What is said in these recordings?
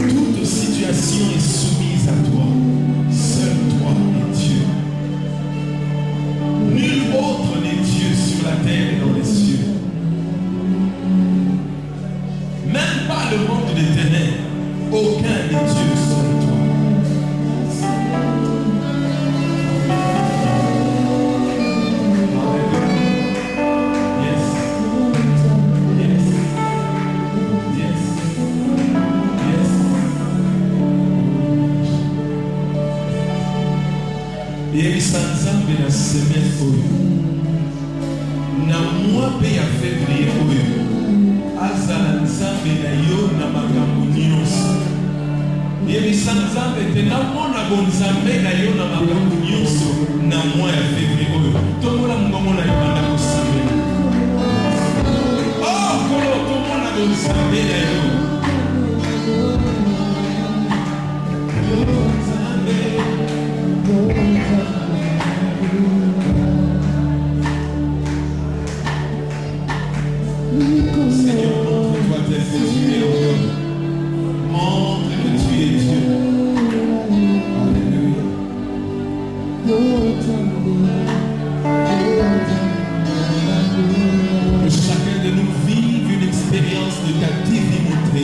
Toute situation est soumise à toi. Seul toi est Dieu. Nul autre n'est Dieu sur la terre et dans les cieux. Même pas le monde des ténèbres. Aucun n'est Dieu seul toi. Sanzambe na semaine oyo na mois pe ya février oyo azala nzambe na yo na makambo nyonso yebisa nzambe te namona bonzambe na yo na makambo nyonso na mois ya février oyo tomona mongongo na yo banda kosambela oh kolo tomona bonzambe na yo Seigneur, montre-toi tel que tu es encore. Montre que tu es Dieu. Alléluia. Que chacun de nous vive une expérience de ta divinité.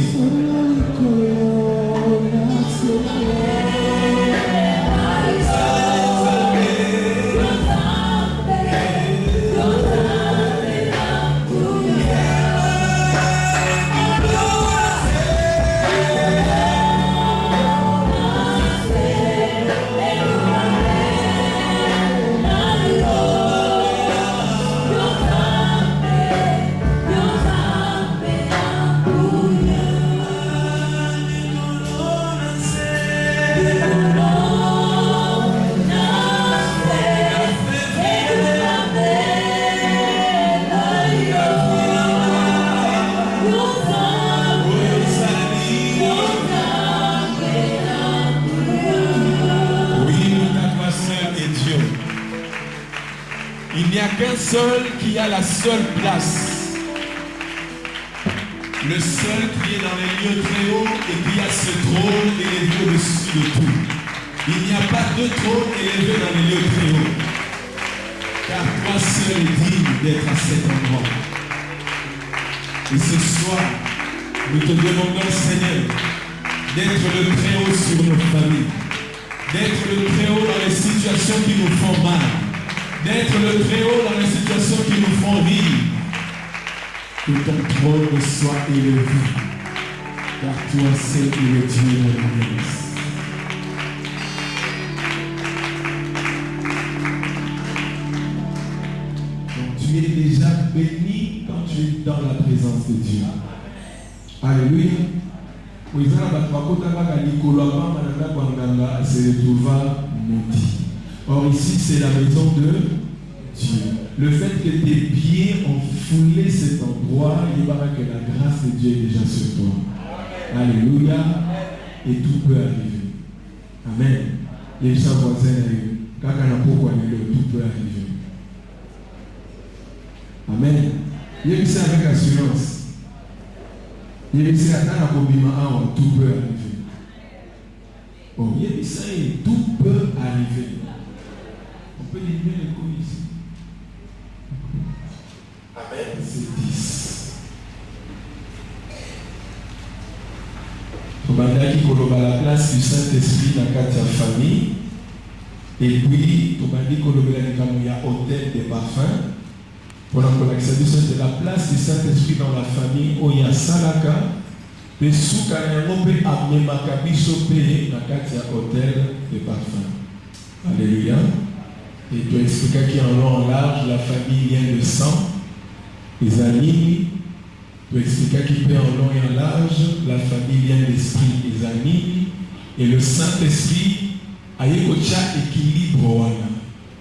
Il n'y a qu'un seul qui a la seule place. Le seul qui est dans les lieux très hauts et qui a ce trône élevé au-dessus de tout. Il n'y a pas de trône élevé dans les lieux très hauts. Car toi seul est digne d'être à cet endroit. Et ce soir, nous te demandons, Seigneur, d'être le très haut sur nos familles. D'être le très haut dans les situations qui nous font mal. D'être le très haut dans les situations qui nous font rire. Que ton trône soit élevé, car toi seul est le Dieu de la grâce. Donc tu es déjà béni quand tu es dans la présence de Dieu. Alléluia. Se retrouva maudit. Or ici c'est la maison de Dieu. Le fait que tes pieds ont foulé cet endroit, il va que la grâce de Dieu est déjà sur toi. Alléluia. Et tout peut arriver. Amen. Les gens voisins arrivent. Quand on a pourquoi tout peut arriver. Amen. Il y a ça avec assurance. Il y a ça dans la tout peut arriver. Oh, il y a dit ça et tout peut arriver. On peut diminuer les coups ici. Amen. C'est 10. On va dire qu'il y a la place du Saint-Esprit dans la famille. Et puis, on va dire qu'il y a hôtel des parfums. Pour la collection de la place du Saint-Esprit dans la famille, où il y a Salaka. Les sous-carrières peut amener ma cabine payé dans le hôtel de parfum. Alléluia. Et tu expliques qu'il y a un long en large, la famille vient de sang, les amis. Tu expliques qu'il peut en long et en large, la famille vient d'esprit, les amis. Et le Saint-Esprit a eu un équilibre.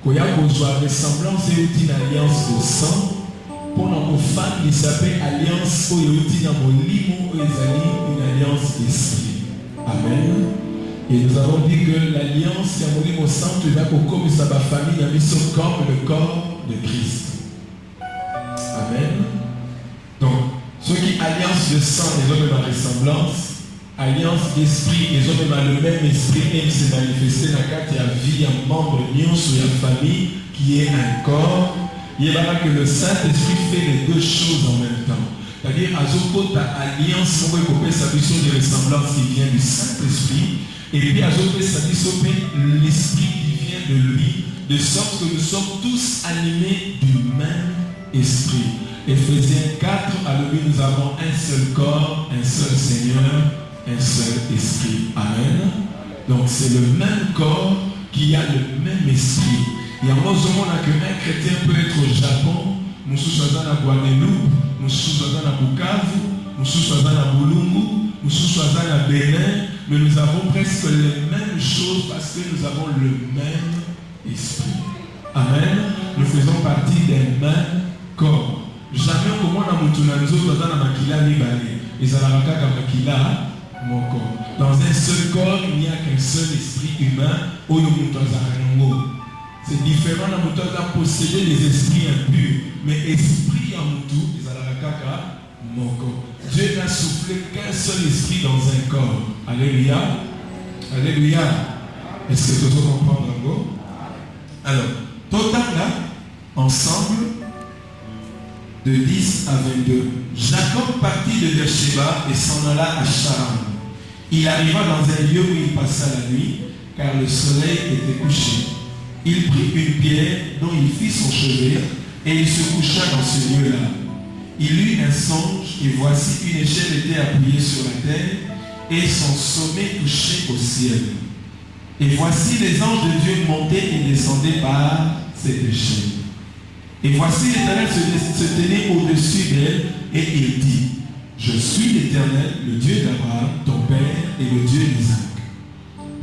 Quand il y a besoin de ressemblance et une alliance de sang. Pour nos femmes, il s'appelle alliance où il y a une alliance d'esprit. Amen. Et nous avons dit que l'alliance qui a au centre, il va comme sa famille, il a mis son corps, le corps de Christ. Amen. Donc, ceux qui alliance de sang, les hommes ont la ressemblance, alliance d'esprit, les hommes ont le même esprit, et il s'est manifesté dans la carte, il y a vie, un membre union sur la famille qui est un corps. Il y a que le Saint-Esprit fait les deux choses en même temps. C'est-à-dire, à Zoko, ta alliance, on peut couper sa vision de ressemblance qui vient du Saint-Esprit. Et puis, à Zoko, sa vision, l'Esprit qui vient de lui, de sorte que nous sommes tous animés du même esprit. Éphésiens 4, à lui, nous avons un seul corps, un seul Seigneur, un seul esprit. Amen. Donc, c'est le même corps qui a le même esprit. Il y a un moment qu'un chrétien peut être au Japon, nous sommes à Guadeloupe, nous sommes à Bukavu, nous sommes à Bulungu, nous sommes à Bénin, mais nous avons presque les mêmes choses parce que nous avons le même esprit. Amen. Nous faisons partie d'un même corps. Jamais au moment où nous sommes dans Makila Libani, et Zalaraka Makila, mon corps. Dans un seul corps, il n'y a qu'un seul esprit humain, où nous sommes. C'est différent dans notre cas posséder les esprits impurs, mais esprit en Moutou, les Alarakaka, mon corps. Dieu n'a soufflé qu'un seul esprit dans un corps. Alléluia. Alléluia. Est-ce que tu comprends encore? Alors, total là, ensemble, de 10 à 22. Jacob partit de Beersheba et s'en alla à Charan. Il arriva dans un lieu où il passa la nuit, car le soleil était couché. Il prit une pierre dont il fit son chevet et il se coucha dans ce lieu-là. Il eut un songe et voici une échelle était appuyée sur la terre et son sommet touchait au ciel. Et voici les anges de Dieu montaient et descendaient par cette échelle. Et voici l'Éternel se tenait au-dessus d'elle et il dit, je suis l'Éternel, le Dieu d'Abraham, ton père et le Dieu d'Isaac.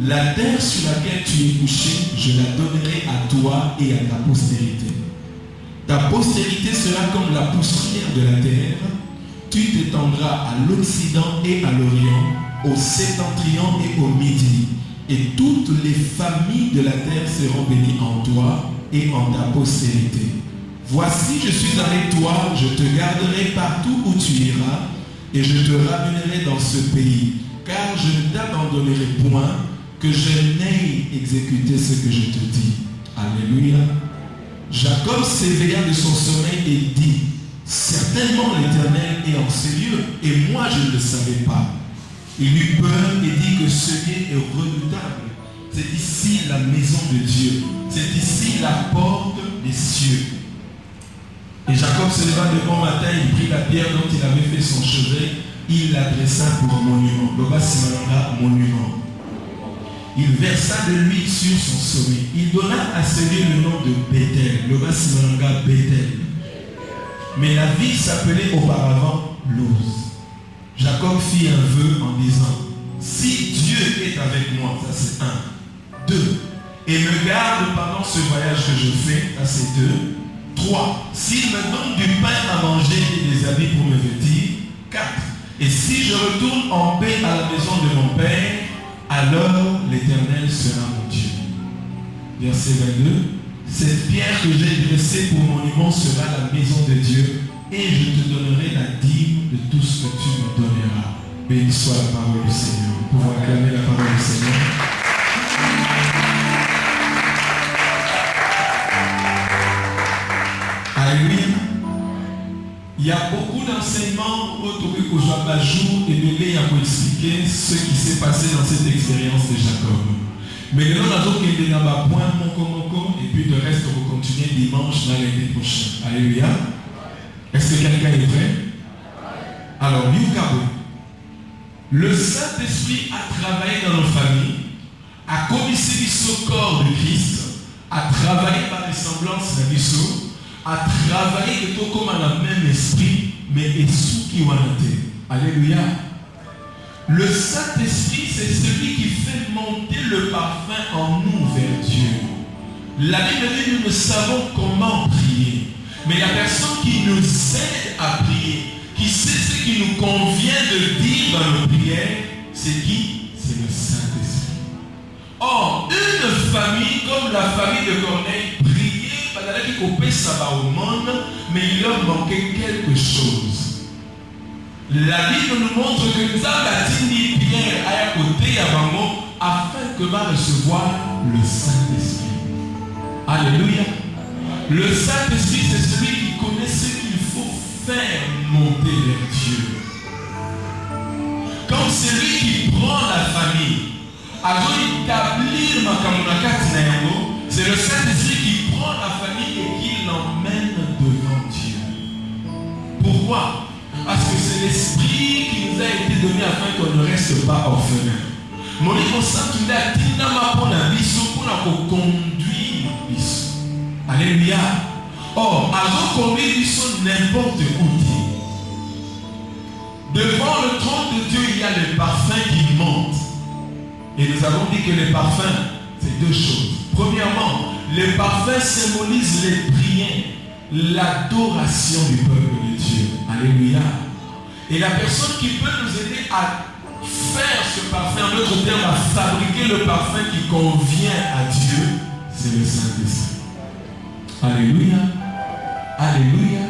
La terre sur laquelle tu es couché, je la donnerai à toi et à ta postérité. Ta postérité sera comme la poussière de la terre. Tu t'étendras à l'Occident et à l'Orient, au septentrion et au Midi. Et toutes les familles de la terre seront bénies en toi et en ta postérité. Voici, je suis avec toi, je te garderai partout où tu iras, et je te ramènerai dans ce pays, car je ne t'abandonnerai point, que je n'aie exécuté ce que je te dis. Alléluia. Jacob s'éveilla de son sommeil et dit, certainement l'Éternel est en ce lieu, et moi je ne le savais pas. Il eut peur et dit que ce lieu est redoutable. C'est ici la maison de Dieu. C'est ici la porte des cieux. Et Jacob se leva de bon matin, il prit la pierre dont il avait fait son chevet, il l'adressa pour un monument. Le bas monument. Il versa de l'huile sur son sommet. Il donna à ce lieu le nom de Bethel. Le bas Bethel. Mais la ville s'appelait auparavant Luz. Jacob fit un vœu en disant, si Dieu est avec moi, ça c'est 1. 2. Et me garde pendant ce voyage que je fais, ça c'est 2. 3. S'il me donne du pain à manger et des habits pour me vêtir. 4. Et si je retourne en paix à la maison de mon Père, alors l'Éternel sera mon Dieu. Verset 22. Cette pierre que j'ai dressée pour monument sera la maison de Dieu, et je te donnerai la dîme de tout ce que tu me donneras. Béni soit la parole du Seigneur. Pour acclamer la parole du Seigneur. Il y a beaucoup d'enseignements autour de jour et de l'aider pour expliquer ce qui s'est passé dans cette expérience de Jacob. Mais le nom qui est dans ma pointe, et puis le reste, on va continuer dimanche dans l'été prochain. Alléluia. Est-ce que quelqu'un est prêt? Alors, le Saint-Esprit a travaillé dans nos familles, a commissé ce corps de Christ, a travaillé par ressemblance de Bissot, a travaillé de tout comme dans le même esprit, mais et sous qui ont été. Alléluia. Le Saint-Esprit, c'est celui qui fait monter le parfum en nous vers Dieu. La Bible dit nous ne savons comment prier. Mais la personne qui nous aide à prier, qui sait ce qui nous convient de dire dans nos prières, c'est qui? C'est le Saint-Esprit. Or, une famille comme la famille de Corneille priait, au monde, mais il leur manquait quelque chose. La Bible nous montre que nous avons dit Pierre à côté afin que va recevoir le Saint-Esprit. Alléluia. Le Saint-Esprit, c'est celui qui connaît ce qu'il faut faire monter vers Dieu. Comme celui qui prend la famille, à établir ma kamunakati na yango, c'est le Saint-Esprit qui prend la famille et qui l'emmène devant Dieu. Pourquoi? Parce que c'est l'Esprit qui nous a été donné afin qu'on ne reste pas orphelin. Mon Saint qui a dit pour la mission, pour la conduire la mission. Alléluia. Or, avant qu'on mission n'importe où. Devant le trône de Dieu, il y a le parfum qui monte. Et nous avons dit que les parfums, c'est deux choses. Premièrement, les parfums symbolisent les prières, l'adoration du peuple de Dieu. Alléluia. Et la personne qui peut nous aider à faire ce parfum, en d'autres termes, à fabriquer le parfum qui convient à Dieu, c'est le Saint-Esprit. Alléluia. Alléluia.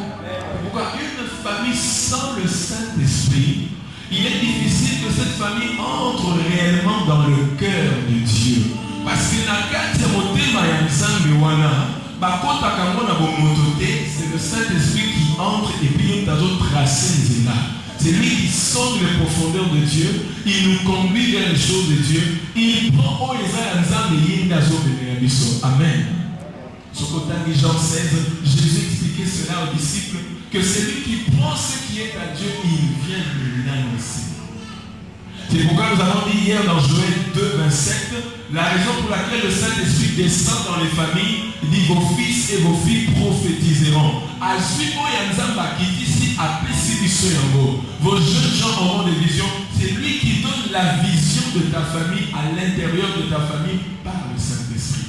Pourquoi une famille sans le Saint-Esprit, il est difficile que cette famille entre réellement dans le cœur de Dieu. Parce que c'est le Saint-Esprit qui entre et puis il nous tracer là. C'est lui qui sonde les profondeurs de Dieu, il nous conduit vers les choses de Dieu, il prend Amen. Jean 16, Jésus expliquait cela aux disciples, que celui qui prend ce qui est à Dieu, il vient de l'annoncer. C'est pourquoi nous avons dit hier dans Joël 2, 27, la raison pour laquelle le Saint-Esprit descend dans les familles, il dit vos fils et vos filles prophétiseront. Vos jeunes gens auront des visions. C'est lui qui donne la vision de ta famille à l'intérieur de ta famille par le Saint-Esprit.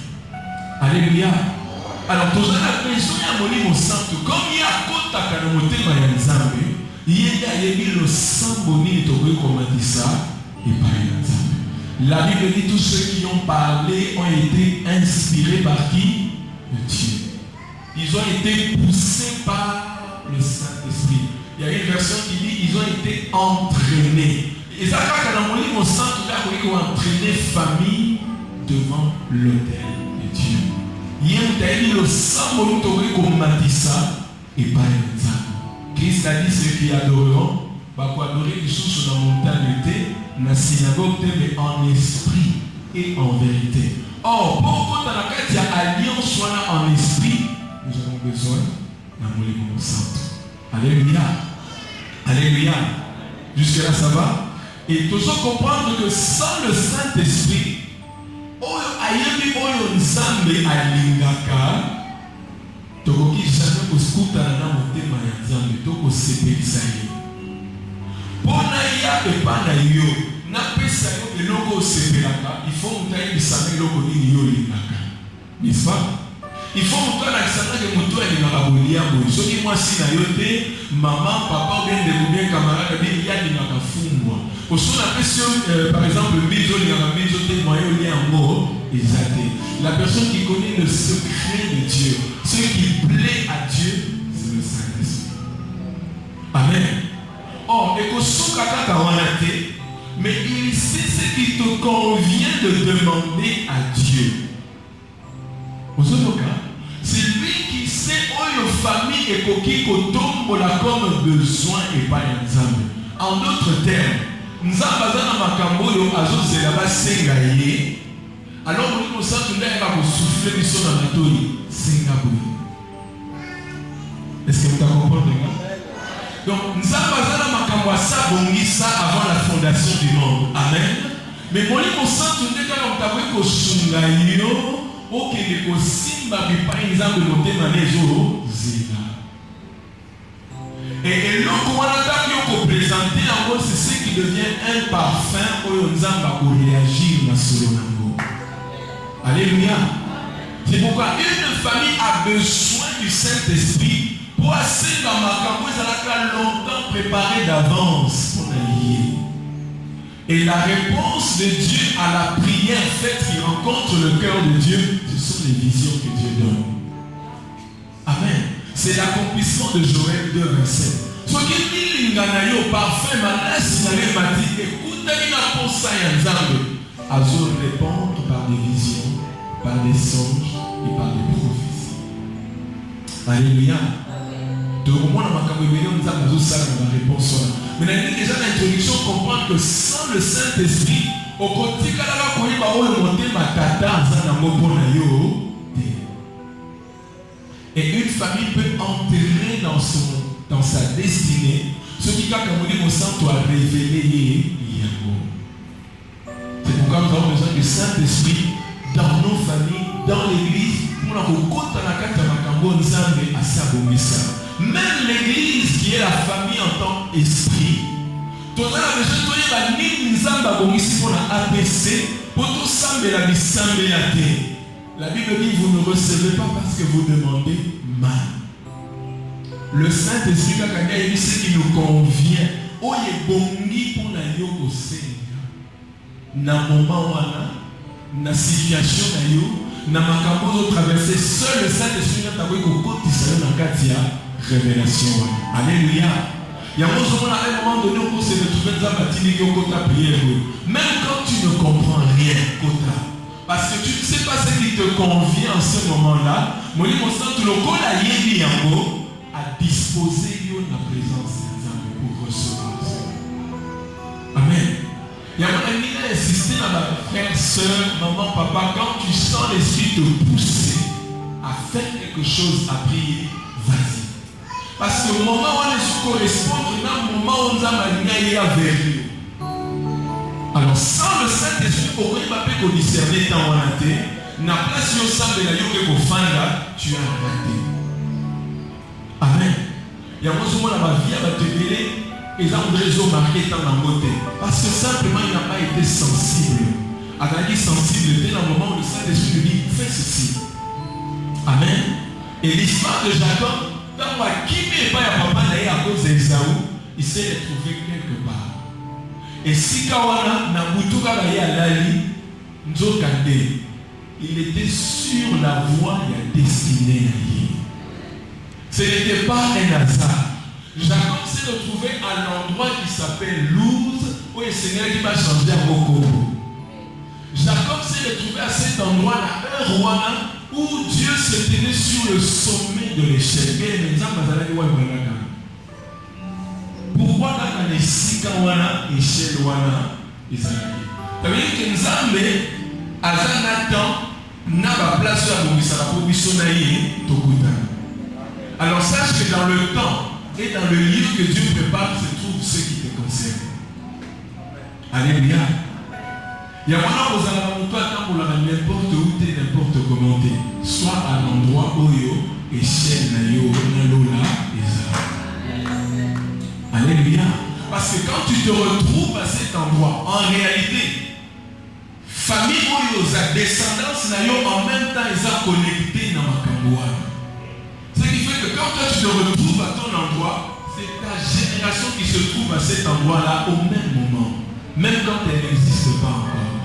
Alléluia. Alors, tout ça, la maison est à mon sang. Comme il y a côté à Kanamote Mayanzambe, il y a le sang boni et Togo comme a dit ça, et pas la Bible dit tous ceux qui ont parlé ont été inspirés par qui? Dieu. Ils ont été poussés par le Saint-Esprit. Il y a une version qui dit ils ont été entraînés. Et ça, quand on a mon sang, tout à l'heure, entraîner famille devant l'autel de Dieu. Il y a dit le sang boni comme a dit ça, et pas Christ a dit ceux qui adoreront, pour adorer les choses dans la montagne, dans la synagogue, mais en esprit et en vérité. Or, pourquoi dans la carte il y a alliance en esprit, nous avons besoin d'un mouvement saint. Alléluia. Alléluia. Jusque-là, ça va? Et toujours comprendre que sans le Saint-Esprit, Ayemi Oyo Nzambe Alingaka, tokoki jamais kosukutana na motema ya Nzambe tokosepelisa ye mpona ya epa na yo napesa yo eloko osepelaka il faut moto ayebisanga eloko nini yo olingaka n'est-ce pas? Il faut moto alakisanga ke moto alingaka bolia boye soki mwasi na yo te mama papa bien ndeko bien camarade bien ya alingaka fumbwa oso napesi yo par exemple mbizo olingaka mbizo te moye olia yango eza te. La personne qui connaît le secret de Dieu, ce qui plaît à Dieu, c'est le Saint-Esprit. Amen. Or, mais il sait ce qui te convient de demander à Dieu. C'est lui qui sait où il famille et coquille kotombola comme besoin et pas ensemble. En d'autres termes, Nzambazana makambo yo azozela basenga ye. Alors nous nous sentons là va souffler du son dans la toni. Senga boui. Est-ce que vous comprenez? Donc Nzambazana makambo sa bongisa avant la fondation du monde. Amen. Mais moi nous sentons là comme tabwe ko sunga yo. Ok, les simba bi par exemple de monter manejo zina. Et l'eau qu'on a présenté en gros, c'est ce qui devient un parfum où on va réagir dans ce lango. Alléluia. C'est pourquoi une famille a besoin du Saint-Esprit pour assez dans ma campo, ça a longtemps préparé d'avance pour l'allier. Et la réponse de Dieu à la prière faite qui rencontre le cœur de Dieu, ce sont les visions que Dieu donne. Amen. C'est l'accomplissement de Joël 2, verset. Ce qui dit l'inganayo parfum, manas, n'avait pas dit, écoute, il a pensé à Nzambe. Azur répondre par des visions, par des songes et par des prophéties. Alléluia. Donc, moi, dans ma caméra, nous avons la réponse. Mais nous avons déjà l'introduction comprendre que sans le Saint-Esprit, au côté de la cour, il va y monter ma tata, et une famille peut entrer dans sa destinée ce qui, quand on dit, mon sang doit révéler. C'est pourquoi nous avons besoin du Saint-Esprit dans nos familles, dans l'église, pour la rencontre dans la carte de Makambo, Nzambe, à Sabomisa. Même l'église qui est la famille en tant qu'esprit, tout ça, la besoin de la ni Nzamba Bomisi pour la APC, pour tout ça, mais la Bissambe la terre. La Bible dit vous ne recevez pas parce que vous demandez mal. Le Saint-Esprit, c'est ce qui nous convient. Oh, il est bongi pour la yoko Seigneur. Na moment wana, na situation na yo, na makambo traverser seul le Saint-Esprit n'a pas eu côté ça dans katia révélation. Alléluia. Il y a un moment donné où c'est de trouver dans la matinée qui kota prière. Même quand tu ne comprends rien, kota. Parce que tu ne sais pas ce qui te convient en ce moment-là, mon sang tout le corps a yébi yango à disposer de la présence de Dieu pour recevoir. Amen. Il y a un ami qui a insisté dans ma frère, soeur, maman, papa, quand tu sens l'esprit te pousser à faire quelque chose, à prier, vas-y. Parce que le moment où on est sous correspondre, il y a un moment où on a manié à vérifier. Alors, sans le Saint-Esprit, au lieu de discerner tant on a été, na place où ça de la yoke au fanda, tu as raté. Amen. Il y a un moment où la vie va te mêler. Et là, on réseau marqué dans la beauté. Parce que simplement, il n'a pas été sensible. À la sensibilité, dans le moment où le Saint-Esprit lui dit, fais ceci. Amen. Et l'histoire de Jacob, dans la qui n'est pas à papa d'ailleurs à cause d'Esaü, il s'est retrouvé quelque part. Et si Kawana n'a pas été à l'ali, il était sur la voie de la destinée. Ce n'était pas un hasard. Jacob s'est retrouvé à l'endroit qui s'appelle Luz, où le Seigneur va changer à Mokobo. Jacob s'est retrouvé à cet endroit-là, un roi où Dieu se tenait sur le sommet de l'échelle. Pourquoi dans les Sikawana, échelle Wana, Israël? Ça veut dire que Nzambe, à Zanatan, n'a pas place à Boubissa, pour Bissonaï, Tokuta. Alors sache que dans le temps, et dans le lieu que Dieu prépare, se trouve ce qui te concerne. Alléluia. Il y a maintenant aux alentours, quand n'importe où tu es, n'importe comment tu es. Soit à l'endroit où tu es, échelle, Nalola, Alléluia. Parce que quand tu te retrouves à cet endroit, en réalité, famille où tu descendance, en même temps, ils sont connectés dans ma cambouane. Ce qui fait que quand toi tu te retrouves à ton endroit, c'est ta génération qui se trouve à cet endroit-là au même moment, même quand elle n'existe pas encore.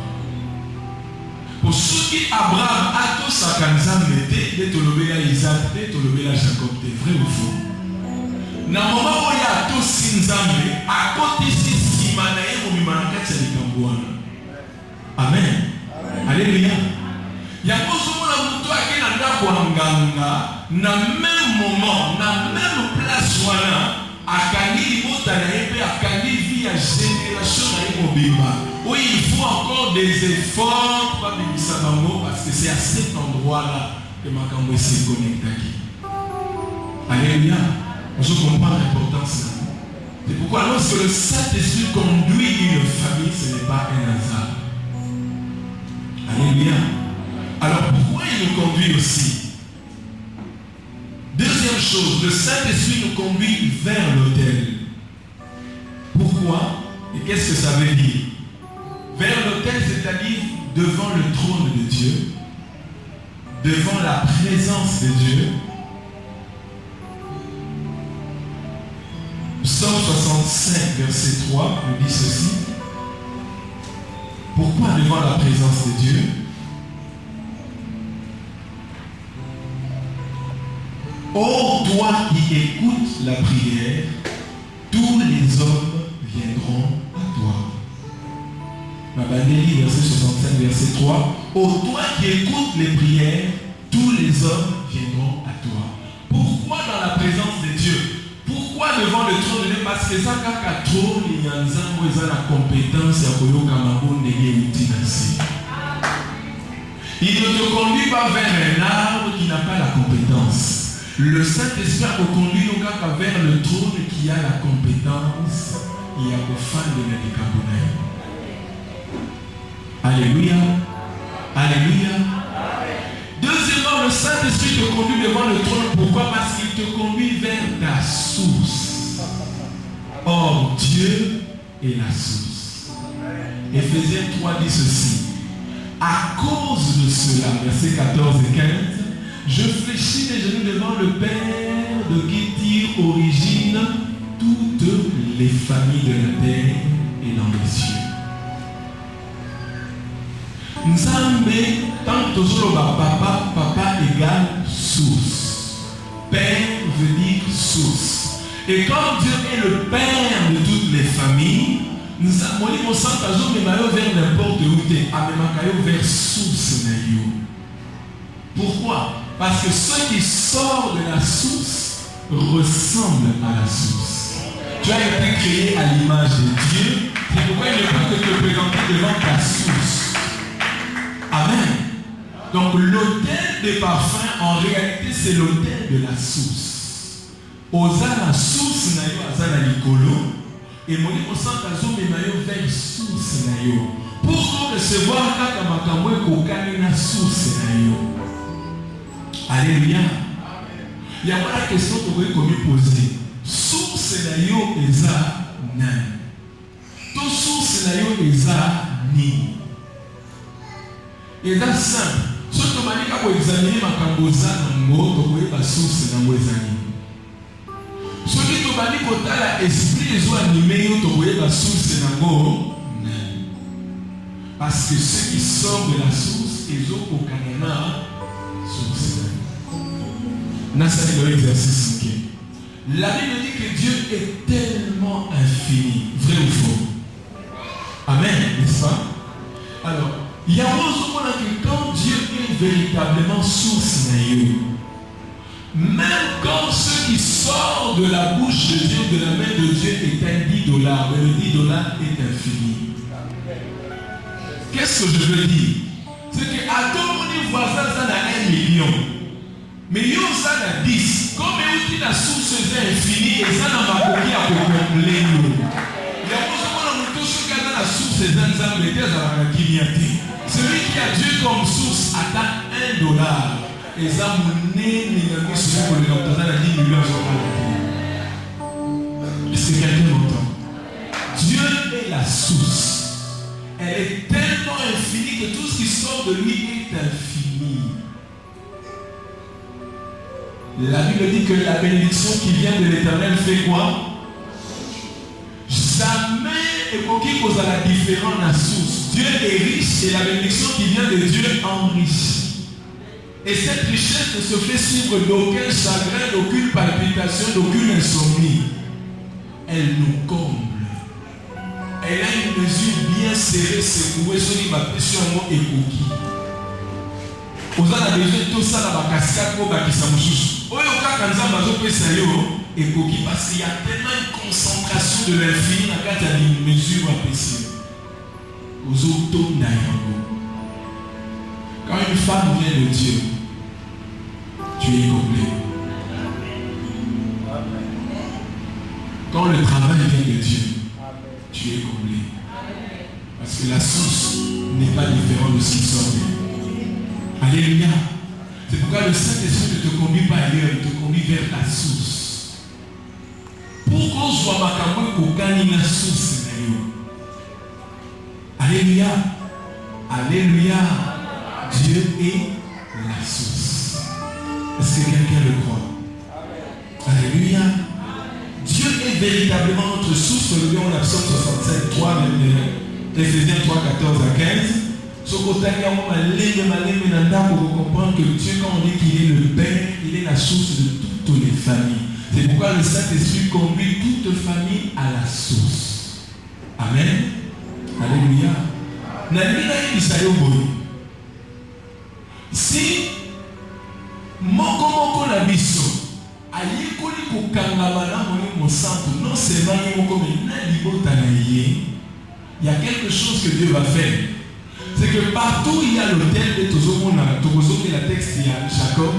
Pour ceux qui Abraham a tout sa canzane mettait, de Tolobé à Isaac, de Tolobé à Jacob, t'es vrai ou faux? Dans le moment où il y a tout Sinzambe, à côté de Simanaï, on m'a dit que Amen. Alléluia. Il y a beaucoup de gens qui ont Kwanganga, na même moment, na même place, à Kani, à Kani, via génération oui, il faut encore des efforts parce que c'est à cet endroit-là que ma cambo s'est connecté. Alléluia. Je comprends l'importance. C'est pourquoi lorsque le Saint-Esprit conduit une famille, ce n'est pas un hasard. Alléluia. Alors pourquoi il nous conduit aussi? Deuxième chose, le Saint-Esprit nous conduit vers l'autel. Pourquoi? Et qu'est-ce que ça veut dire? Vers l'autel, c'est-à-dire devant le trône de Dieu, devant la présence de Dieu. Psaume 65, verset 3, nous dit ceci. Pourquoi devant la présence de Dieu? Ô toi qui écoutes la prière, tous les hommes viendront à toi. Mabandeli, verset 65, verset 3. Ô toi qui écoutes les prières, tous les hommes viendront à toi. Pourquoi dans la présence de Dieu? Pourquoi devant le trône de Dieu? Parce que ça, quand trop, il y a la compétence à il ne te conduit pas vers un arbre qui n'a pas la compétence. Le Saint-Esprit a conduit nos gars vers le trône qui a la compétence. Il y a au fan de l'Édicabonais. Alléluia. Alléluia. Deuxièmement, le Saint-Esprit te conduit devant le trône. Pourquoi? Parce qu'il te conduit vers ta source. Or, Dieu est la source. Éphésiens 3 dit ceci. À cause de cela, versets 14 et 15, je fléchis les genoux devant le Père de qui tire origine toutes les familles de la terre et dans les cieux. Nzambe, tant que papa égale source. Père veut dire source. Et comme Dieu est le Père de toutes les familles, nous avons dit vers n'importe où, vers source. Pourquoi? Parce que ce qui sort de la source ressemble à la source. Tu as été créé à l'image de Dieu. C'est pourquoi il ne peut que te présenter devant ta source. Amen. Donc l'autel des parfums, en réalité, c'est l'autel de la source. Osa la source na yo azala likolo. Et mon au centre azome na yo vers source na yo. Pour recevoir kaka makambo kokani na source na yo. Alléluia. Il y a pas la question que vous pouvez poser. Source na yo eza nan. Ton source na yo eza ni. Eza simple. Si tu m'as dit que vous examinez ma camboza na ngo, tu pouvez pas source na ngo ezani. Si tu m'as dit que tu as l'esprit les eaux animées, tu pouvez pas source na ngo. Parce que ce qui sort de la source, les eaux au canana, source. L'exercice. La Bible dit que Dieu est tellement infini. Vrai ou faux? Amen, n'est-ce pas? Alors, il y a un moment que quand Dieu est véritablement source, même quand ce qui sort de la bouche de Dieu, de la main de Dieu, est un $10, mais le $10 est infini. Qu'est-ce que je veux dire? C'est qu'à tout le monde voisin, ça a 1 million. Mais il y a 10. Comme il y a la source infinie, et ça n'a pas compris à combler. Il y a la source celui qui a Dieu comme source atteint $1. Et ça m'a est-ce que quelqu'un m'entend? Dieu est la source. Elle est tellement infinie que tout ce qui sort de lui est infini. La Bible dit que la bénédiction qui vient de l'Éternel fait quoi? Jamais évoqué cause à la différence de la source. Dieu est riche et la bénédiction qui vient de Dieu enrichit. Et cette richesse ne se fait suivre d'aucun chagrin, d'aucune palpitation, d'aucune insomnie. Elle nous comble. Elle a une mesure bien serrée, secouée, sur les bâtiments et cookies. Aux a besoin tout ça dans la cascade pour bâtir sa mouchouche. Au lieu de faire et parce qu'il y a tellement une concentration de l'infini dans la mesure à passer. Aux autos quand une femme vient de Dieu, tu es complet. Quand le travail vient de Dieu, tu es comblé. Parce que la source n'est pas différente de ce qui sort. Alléluia. C'est pourquoi le Saint-Esprit ne te conduit pas ailleurs, il te conduit vers la source. Pourquoi je vois ma campagne pour gagner la source? Alléluia. Alléluia. Dieu est la source. Est-ce que quelqu'un le croit? Alléluia. Dieu est véritablement notre source. Regardons la Psaume 67, 3, Éphésiens 3, 14 à 15. Ce côté, pour comprendre que Dieu, quand on dit qu'il est le Père, il est la source de toutes les familles. C'est pourquoi le Saint-Esprit conduit toute famille à la source. Amen. Alléluia. Si moko na biso ayekoli kokangama na Molimo Santo, non seulement moko mais na libota na ye, il y a quelque chose que Dieu va faire. C'est que partout où il y a l'autel de Tozomona, Togozo, la texte il y a Jacob,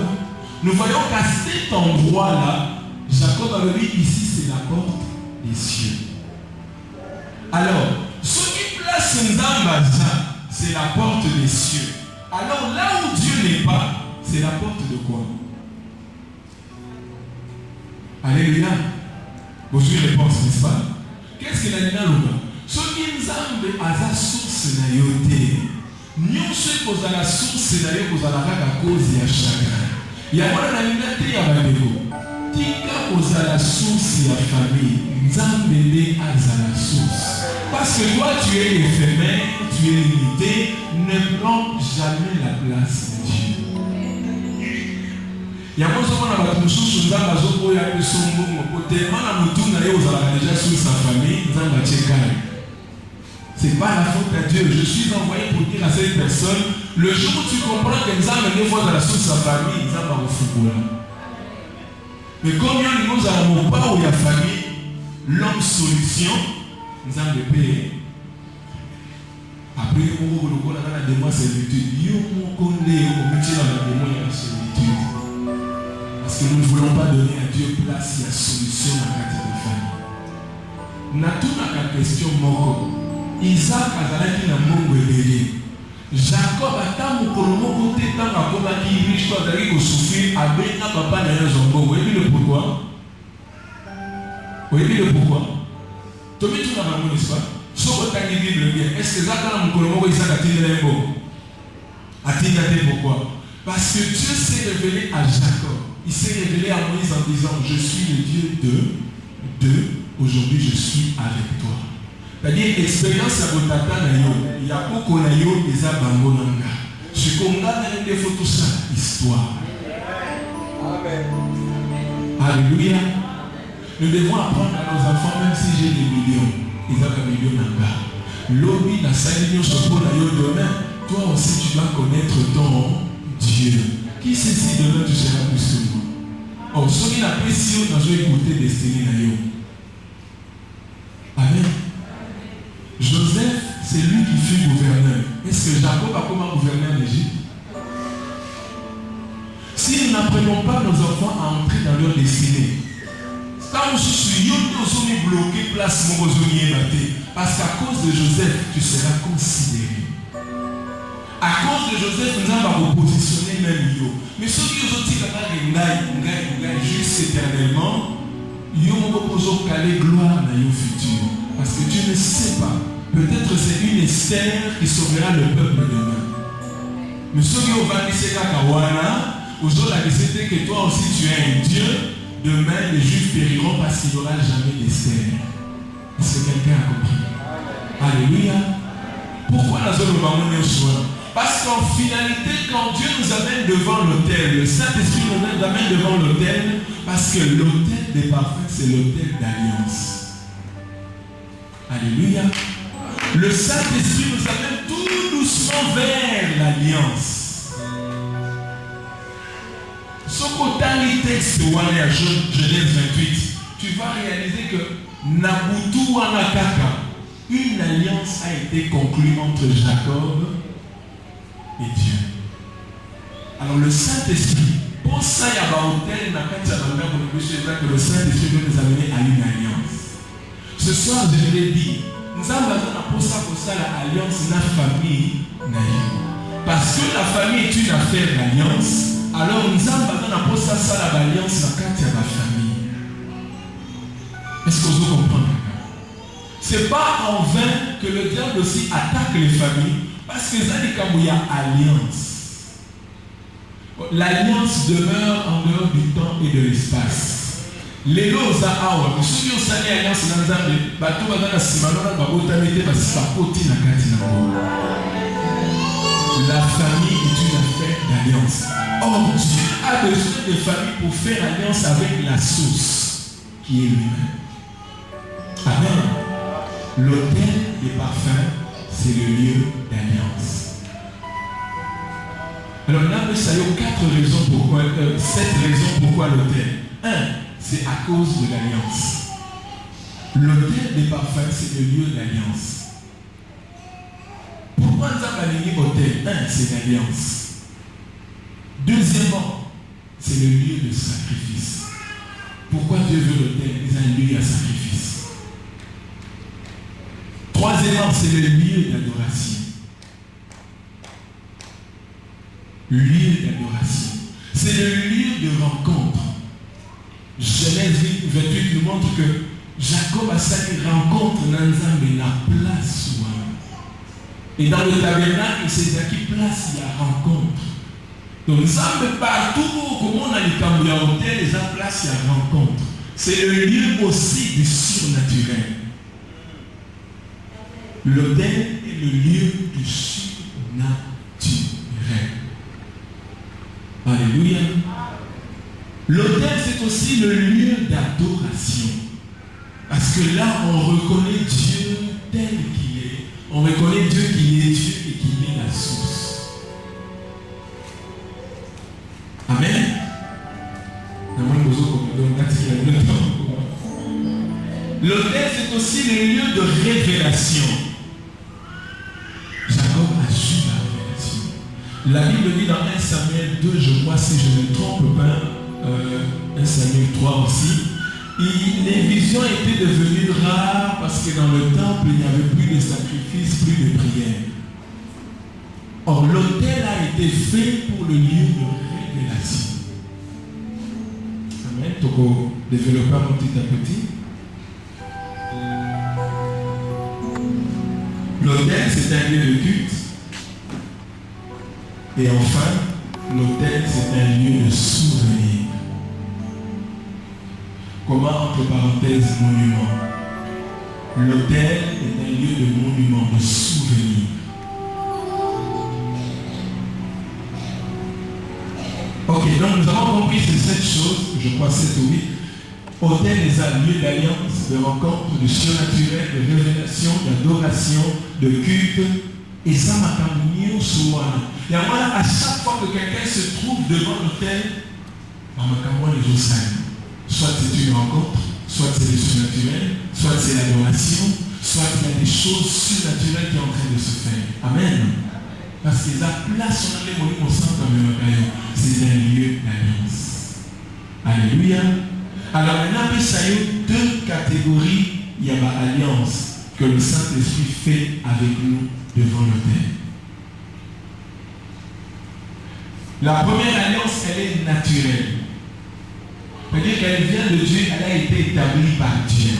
nous voyons qu'à cet endroit-là, Jacob avait dit ici c'est la porte des cieux. Alors, ce qui place Nzambaza, c'est la porte des cieux. Alors là où Dieu n'est pas, c'est la porte de quoi? Alléluia. Vous avez une réponse, n'est-ce pas? Qu'est-ce qu'il a dit là? Ce qui nous a à la source na yote, nous sommes à la source na yote, à la cause ya chagrin. Il y a un animateur à la maison. Tika à la source ya famille, Nzambele à la source. Parce que toi tu es éphémère, tu es limité, ne prends jamais la place de Dieu. Il y a un moment où on a tous les gens qui ont son bon tellement à nous tourner déjà sur sa famille, c'est pas la faute à Dieu. Je suis envoyé pour dire à cette personne, le jour où tu comprends que nous avons une fois dans la source de sa famille, nous avons un football. Mais combien de nous avons pas où il y a famille, l'homme solution, nous avons des pays. Après, on a la demande servitude. On a la servitude. Parce que nous ne voulons pas donner à Dieu place, il y a solution dans la carte de famille. Nous avons une question. Isaac a dit na mongo ebele. Jacob a dit que mon côté tant à comme qui riche toi d'aller au souffrir a bien papa na zongo. Vous voyez le pourquoi? Vous voyez le pourquoi? Tu me dis na mongo n'est-ce pas? Sauf que tu as Bible bien. Est-ce que Isaac a dit que Isaac a dit l'embo? A dit pourquoi? Parce que Dieu s'est révélé à Jacob. Il s'est révélé à Moïse en disant, je suis le Dieu de aujourd'hui je suis avec toi. C'est-à-dire, expérience à votre tata, il y a beaucoup de choses qui sont dans ce qu'on a dans les photos, ça, histoire. Amen. Alléluia. Nous devons apprendre à nos enfants, même si j'ai des millions, ils ont des millions dans le lobby, la salle de demain, toi aussi tu dois connaître ton Dieu. Qui sait si demain tu seras plus que moi? Oh, ceux qui n'ont pas si on a écouté destinée d'ailleurs. Amen. Joseph, c'est lui qui fut gouverneur. Est-ce que Jacob a comment gouverner l'Égypte? Si nous n'apprenons pas nos enfants à entrer dans leur destinée, quand je suis bloqué place mon parce qu'à cause de Joseph, tu seras considéré. À cause de Joseph, nous allons repositionner même yo. Mais ceux qui ont dit juste éternellement, ils vont caler gloire dans le futur. Parce que Dieu ne sait pas. Peut-être c'est une Esther qui sauvera le peuple demain. Mais ceux qui ont vendu ces Kakawana, aujourd'hui la question que toi aussi tu es un Dieu, demain les Juifs périront parce qu'il n'y aura jamais d'Esther. Est-ce que quelqu'un a compris? Alléluia. Pourquoi la zone de soin? Parce qu'en finalité, quand Dieu nous amène devant l'autel, le Saint-Esprit nous amène devant l'autel, parce que l'autel des parfums, c'est l'autel d'alliance. Alléluia. Le Saint-Esprit nous amène tout doucement vers l'alliance. Ce qu'autant texte Genèse 28, tu vas réaliser que Nabutu Wanakaka, une alliance a été conclue entre Jacob et Dieu. Alors le Saint-Esprit, pour ça il y a un hôtel, que le Saint-Esprit veut nous amener à une alliance. Ce soir, je l'ai dit, nous avons pour ça l'alliance na famille. Parce que la famille est une affaire d'alliance, alors nous avons besoin de ça l'alliance dans la famille. Est-ce que vous comprenez? Ce n'est pas en vain que le diable aussi attaque les familles, parce que ça dit qu'il y a alliance. L'alliance demeure en dehors du temps et de l'espace. Les lots à Awa, nous sommes en alliance dans Zambé, bateau dans la Simanona, Babotamete, Basipakoti, Nakatinamo. La famille est une affaire d'alliance. Or, Dieu a besoin de famille pour faire alliance avec la source qui est lui-même. Amen. L'autel des parfums, c'est le lieu d'alliance. Alors, là, ça y a 7 raisons pourquoi l'autel. 1, c'est à cause de l'alliance. L'autel des parfums, c'est le lieu d'alliance. Pourquoi nous avons aligné l'autel? 1, c'est l'alliance. Deuxièmement, c'est le lieu de sacrifice. Pourquoi Dieu veut l'autel? C'est un lieu à sacrifice. Troisièmement, c'est le lieu d'adoration. Lieu d'adoration. C'est le lieu de rencontre. Genèse 28 nous montre que Jacob a sali rencontre Nanzambe la place. Et dans le tabernacle, c'est à qui place il y a rencontre. Donc Nzambe partout comment on a les cambriers hôtel, les place il y a rencontre. C'est le lieu aussi du surnaturel. L'autel est le lieu du surnaturel. Alléluia. L'autel, c'est aussi le lieu d'adoration. Parce que là, on reconnaît Dieu tel qu'il est. On reconnaît Dieu qui est Dieu et qui est la source. Amen. L'autel, c'est aussi le lieu de révélation. Jacob a su la révélation. La Bible dit dans 1 Samuel 2, je crois, si je ne me trompe pas, 1 Samuel 3 aussi, les visions étaient devenues rares parce que dans le temple, il n'y avait plus de sacrifices, plus de prières. Or, l'autel a été fait pour le lieu de révélation. Amen. Toko développement petit à petit. L'autel, c'est un lieu de culte. Et enfin, l'autel, c'est un lieu de souvenir. Comment, entre parenthèses, monument? L'autel est un lieu de monument, de souvenir. Ok, donc nous avons compris ces 7 choses, je crois 7 ou 8. Autel est un lieu d'alliance, de rencontre, de surnaturel, de révélation, d'adoration, de culte. Et ça m'a cambié souvent. Et à chaque fois que quelqu'un se trouve devant l'autel, on m'a cambié les autres salles. Soit c'est une rencontre, soit c'est le surnaturel, soit c'est l'adoration, soit il y a des choses surnaturelles qui sont en train de se faire. Amen. Parce que la place sur laquelle on centre c'est un lieu d'alliance. Alléluia. Alors maintenant, il y a 2 catégories, il y a l'alliance que le Saint-Esprit fait avec nous devant l'autel. La première alliance, elle est naturelle. C'est-à-dire qu'elle vient de Dieu, elle a été établie par Dieu.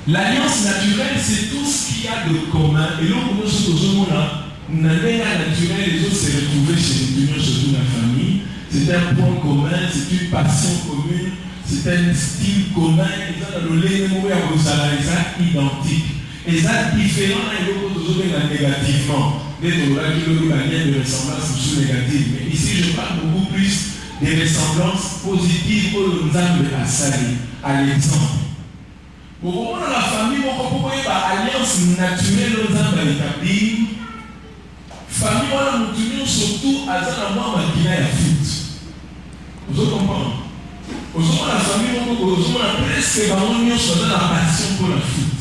L'alliance naturelle, c'est tout ce qu'il y a de commun. Et là, nous sommes naturel, les autres se retrouver chez l'union, surtout la famille. C'est un point commun, c'est une passion commune, c'est un style commun. Ils ont le lait identique. Et ça, différent, et l'autre, négativement. Des lien de ressemblance sous négative. Mais ici, je parle beaucoup plus des ressemblances positives que nous avons à saluer, à l'exemple. Pour comprendre la famille, on peut avoir alliance naturelle aux hommes établis. Famille, on a surtout à Zanamwa Makina et Foot. Vous comprenez? Aujourd'hui, la famille, on a presque la passion pour la foot.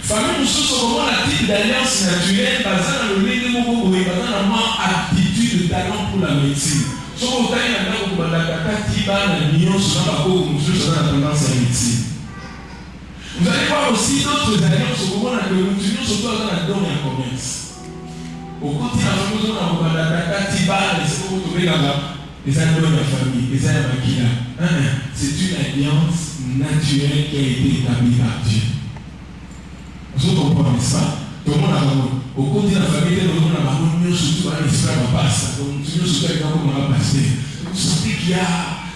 Famille, nous sommes comment la type d'alliance naturelle, basée dans le milieu de mon basée dans ma aptitude de talent pour la médecine. Si on a une alliance pour la médecine, vous allez voir aussi d'autres alliances au moment où nous utilisons surtout dans la donne et la commerce. Au quotidien, nous avons la Tiba, les amis de la famille, les amis de c'est une alliance naturelle qui a été établie par Dieu. Vous comprenez ça? Tout le monde a au quotidien de la famille, tout le monde a surtout un esprit à passe. Donc, nous surtout avec un moment à passer. Vous sentez qu'il y a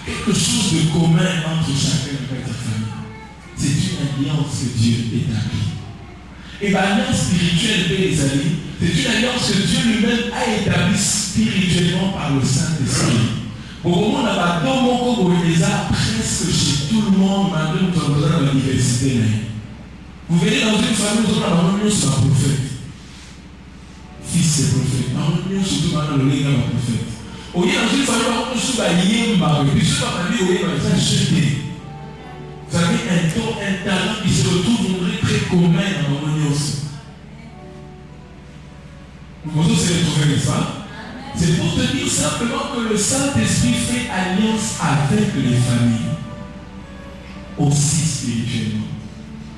quelque chose de commun entre chacun et sa famille. C'est une alliance que Dieu établit. Et l'alliance spirituelle, les amis, c'est une alliance que Dieu lui-même a établie spirituellement par le Saint-Esprit. Au moment où on a dans mon corps, on les a presque chez tout le monde, malgré nous sommes dans l'université. Vous venez dans une famille où on a un prophète. Fils et prophète. On a surtout dans le lien d'un prophète. Au lieu dans une famille où on a lié un puis ce qu'on a dit, on a jeté. Vous avez un talent qui se retrouve très commun dans l'harmonie aussi. Nous allons se retrouver ça. C'est pour te dire simplement que le Saint-Esprit fait alliance avec les familles. Aussi spirituellement.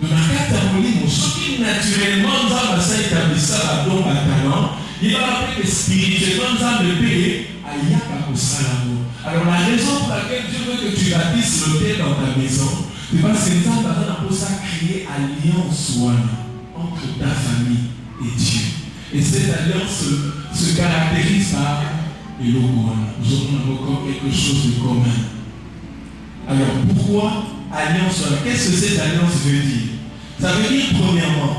Dans la carte harmonie, ce qui naturellement nous a établi ça dans un talent, il va rappeler que spirituellement nous a payer à Yaka au Salamo. Alors la raison pour laquelle Dieu veut que tu bâtisses l'hôtel dans ta maison, c'est parce que nous avons pour ça créer alliance entre ta famille et Dieu. Et cette alliance se caractérise par le logo. Nous avons encore quelque chose de commun. Alors pourquoi alliance? Qu'est-ce que cette alliance veut dire? Ça veut dire premièrement,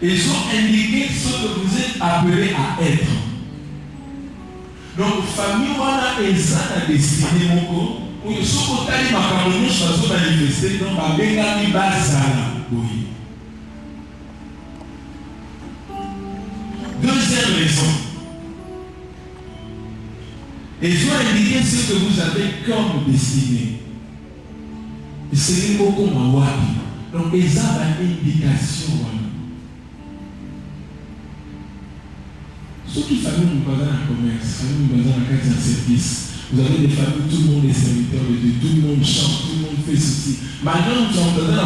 ils ont indiqué ce que vous êtes appelés à être. Donc famille, on a la destinée mon corps. Où ils sont au tali macaronis, ils sont manifestés dans la bengami basala. Deuxième raison, ils ont indiqué ce que vous avez comme destinée. Et c'est beaucoup mawabi. Donc ils ont une indication. Ceux qui famille nous basent dans le commerce, famille nous basent dans la carte de service. Vous avez des familles, tout le monde est serviteur de Dieu, tout le monde chante, tout le monde fait ceci. Maintenant, nous sommes dans la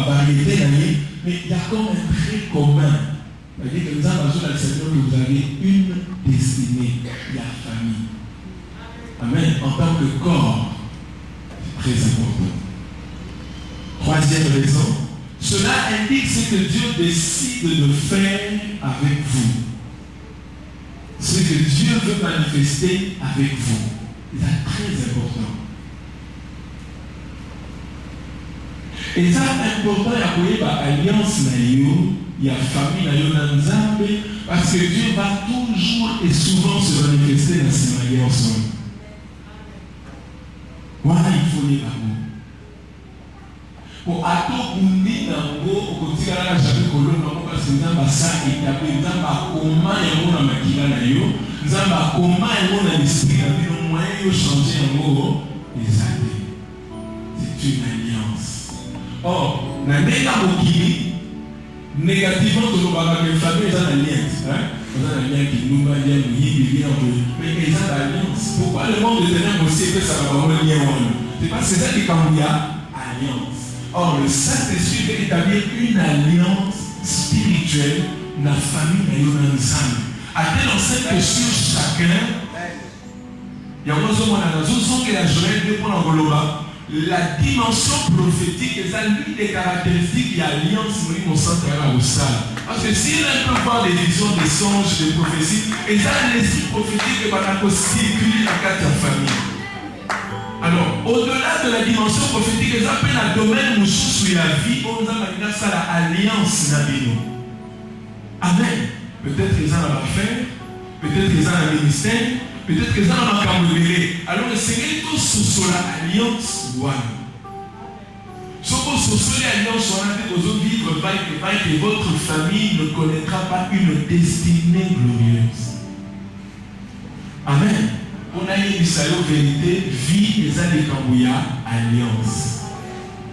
variété, mais il y a comme un trait commun. C'est-à-dire que nous avons besoin de Seigneur que vous avez une destinée, la famille. Amen. En tant que corps, c'est très important. Troisième raison, cela indique ce que Dieu décide de faire avec vous. Ce que Dieu veut manifester avec vous. C'est très important. Et ça, important, il y a alliance, il y a famille, il y a Nzambe, parce que Dieu va toujours et souvent se manifester dans ces alliances. Voilà, il faut les amour. Pour attendre Bundi Nango, au côté de la Jabe Colombo, parce que nous avons ça établi, nous avons comment il y a un maquillage na yo, nous avons comment il y a un esprit, nous avons moyen de changer en gros les années. C'est une alliance. Or, dans le Mokili, négativement, tout le monde a une famille, ils ont une alliance. Ils ont une alliance qui nous va bien, mais ils ont une alliance. Pourquoi le monde de ténèbres aussi que ça va vraiment lier en nous? C'est parce que c'est ça qui est quand il y a alliance. Or, le Saint-Esprit veut établir une alliance spirituelle dans la famille et dans l'ensemble. À tel enseigne que sur chacun, il y a un autre qui la journée de la dimension prophétique, et ça l'une des caractéristiques de l'alliance au centre au salle. Parce que si l'on peut voir des visions, des songes, des prophéties, et ça l'esprit prophétique est pas circuler dans quatre familles. Alors, au-delà de la dimension prophétique, ils appellent le domaine où sous la vie, on a ça l'alliance d'Abino. Amen. Peut-être qu'ils ont à faire, peut-être qu'ils ont un ministère, peut-être qu'ils ont un cambrelé. Alors, le Seigneur est tout sous l'alliance. Ce qu'on sous l'alliance, on a dit aux autres vivre, que votre famille ne connaîtra pas une destinée glorieuse. Amen. On a nayebisa yo vérité, vie eza likambo ya alliance.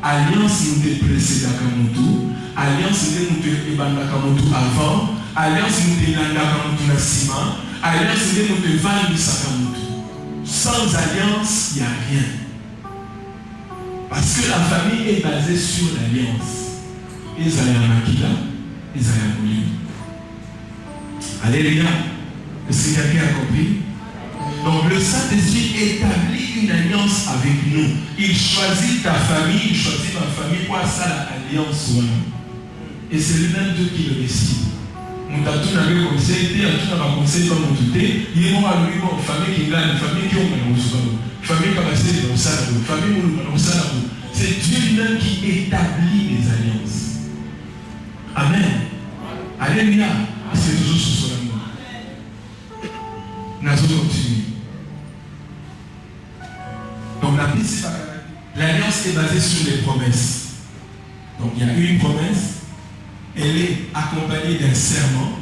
Alliance nous précédaka mutu, alliance nde mutu ebandaka mutu avant, alliance mutu elandaka mutu na nsima, alliance nde mutu evandisaka mutu. Sans alliance, il n'y a rien. Parce que la famille est basée sur l'alliance. Esaïa Makila, Esaïa Mouli. Alléluia. Est-ce que quelqu'un a compris? Donc le Saint-Esprit établit une alliance avec nous. Il choisit ta famille, il choisit ma famille pour ça l'alliance. Et c'est lui-même Dieu qui le décide. Nous avons tous un conseil, nous avons un conseil comme nous tous. Il y a une famille qui gagne, une famille qui a une famille qui a une famille qui a une. C'est Dieu lui-même qui établit les alliances. Amen. Alléluia. C'est toujours sous son amour. Nous allons continuer. Donc l'alliance est basée sur les promesses. Donc il y a une promesse, elle est accompagnée d'un serment.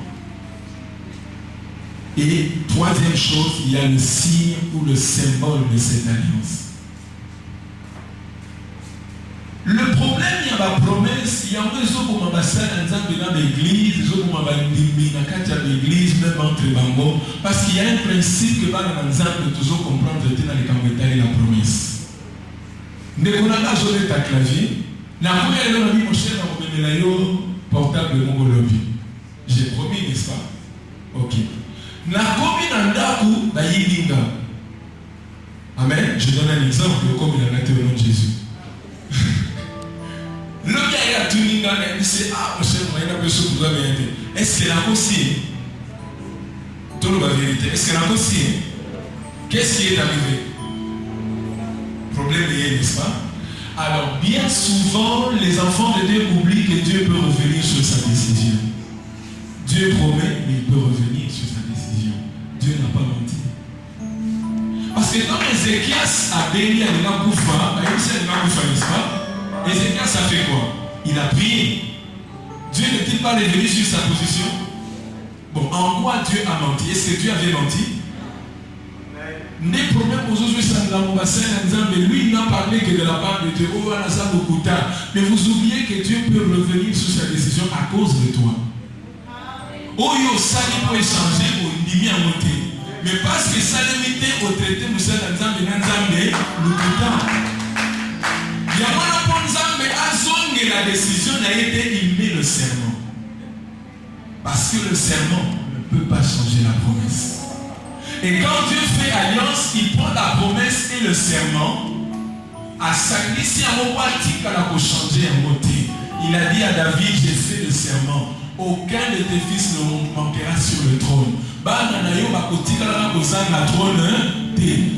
Et troisième chose, il y a le signe ou le symbole de cette alliance. Le problème, il y a la promesse, il y a un réseau pour m'ambasser dans l'église, réseau pour m'ambasser dans l'église, même entre les bambos, parce qu'il y a un principe que dans l'ensemble de toujours comprendre dans les commentaires et la promesse. Dès qu'on a joué ta clavier, la première fois, on a dit mon cher, on a mis portable de mon lobby. J'ai promis, n'est-ce pas? Ok. La commune en Dakou, la Yidinga. Amen. Je donne un exemple comme il a été au nom de Jésus. Le gars il a tout mis dans il dit ah mon cher, il a besoin de la vérité. Est-ce qu'elle a aussi? Tout la vérité. Est-ce qu'elle a aussi? Qu'est-ce qui est arrivé? Problème lié, n'est-ce pas? Alors bien souvent, les enfants de Dieu oublient que Dieu peut revenir sur sa décision. Dieu promet, mais il peut revenir sur sa décision. Dieu n'a pas menti. Parce que quand Ézéchias a béni à Nagoufa, n'est-ce pas? Ézéchias a fait quoi? Il a prié. Dieu n'est-il pas revenu sur sa position? Bon, en quoi Dieu a menti? Est-ce que Dieu avait menti? Les problèmes aujourd'hui, ça nous a passé mais lui, il n'a parlé que de la part de Dieu. Mais vous oubliez que Dieu peut revenir sur sa décision à cause de toi. Oyo sali peut échanger au dimi à monter. Mais parce que ça limité au traité, nous sommes dans le il y a un la décision a été, il met le serment. Parce que le serment ne peut pas changer la promesse. Et quand Dieu fait alliance, il prend la promesse et le serment. À sacrifier un moment pour changer un motif. Il a dit à David, j'ai fait le serment. Aucun de tes fils ne manquera sur le trône.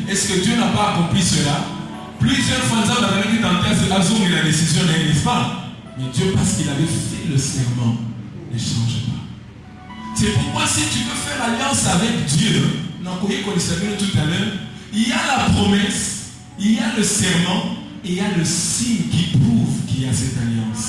Est-ce que Dieu n'a pas accompli cela? Plusieurs fois, nous avons dit dans la décision, n'est-ce pas? Mais Dieu, parce qu'il avait fait le serment, ne change pas. C'est pourquoi si tu veux faire alliance avec Dieu, tout à l'heure, il y a la promesse, il y a le serment et il y a le signe qui prouve qu'il y a cette alliance.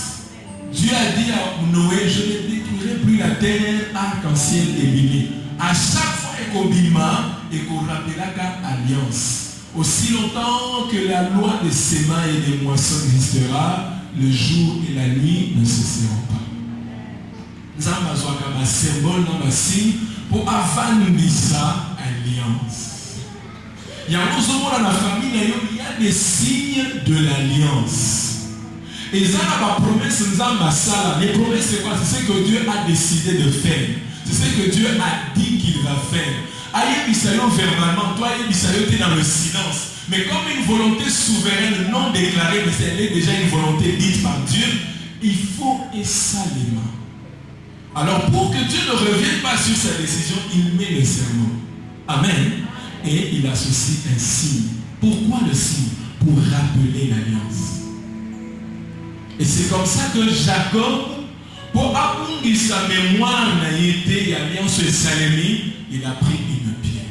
Dieu a dit à Noé, je ne détruirai plus la terre arc-en-ciel élimée. À chaque fois qu'on bima et qu'on rappellera alliance. Aussi longtemps que la loi des sémins et des moissons existera, le jour et la nuit ne cesseront pas. Nous avons un symbole dans le signe pour avancer sa alliance. Il y a dans la famille, il y a des signes de l'alliance. Et ça, la promesse, les promesses, c'est quoi? C'est ce que Dieu a décidé de faire. C'est ce que Dieu a dit qu'il va faire. Aïe Bissayo verbalement, toi Aïe Bissayo tu es dans le silence. Mais comme une volonté souveraine non déclarée, mais elle est déjà une volonté dite par Dieu, il faut essayer les mains. Alors pour que Dieu ne revienne pas sur sa décision, il met le serment. Amen. Et il associe un signe. Pourquoi le signe? Pour rappeler l'alliance. Et c'est comme ça que Jacob, pour appuyer sa mémoire, l'alliance de Salémi, il a pris une pierre.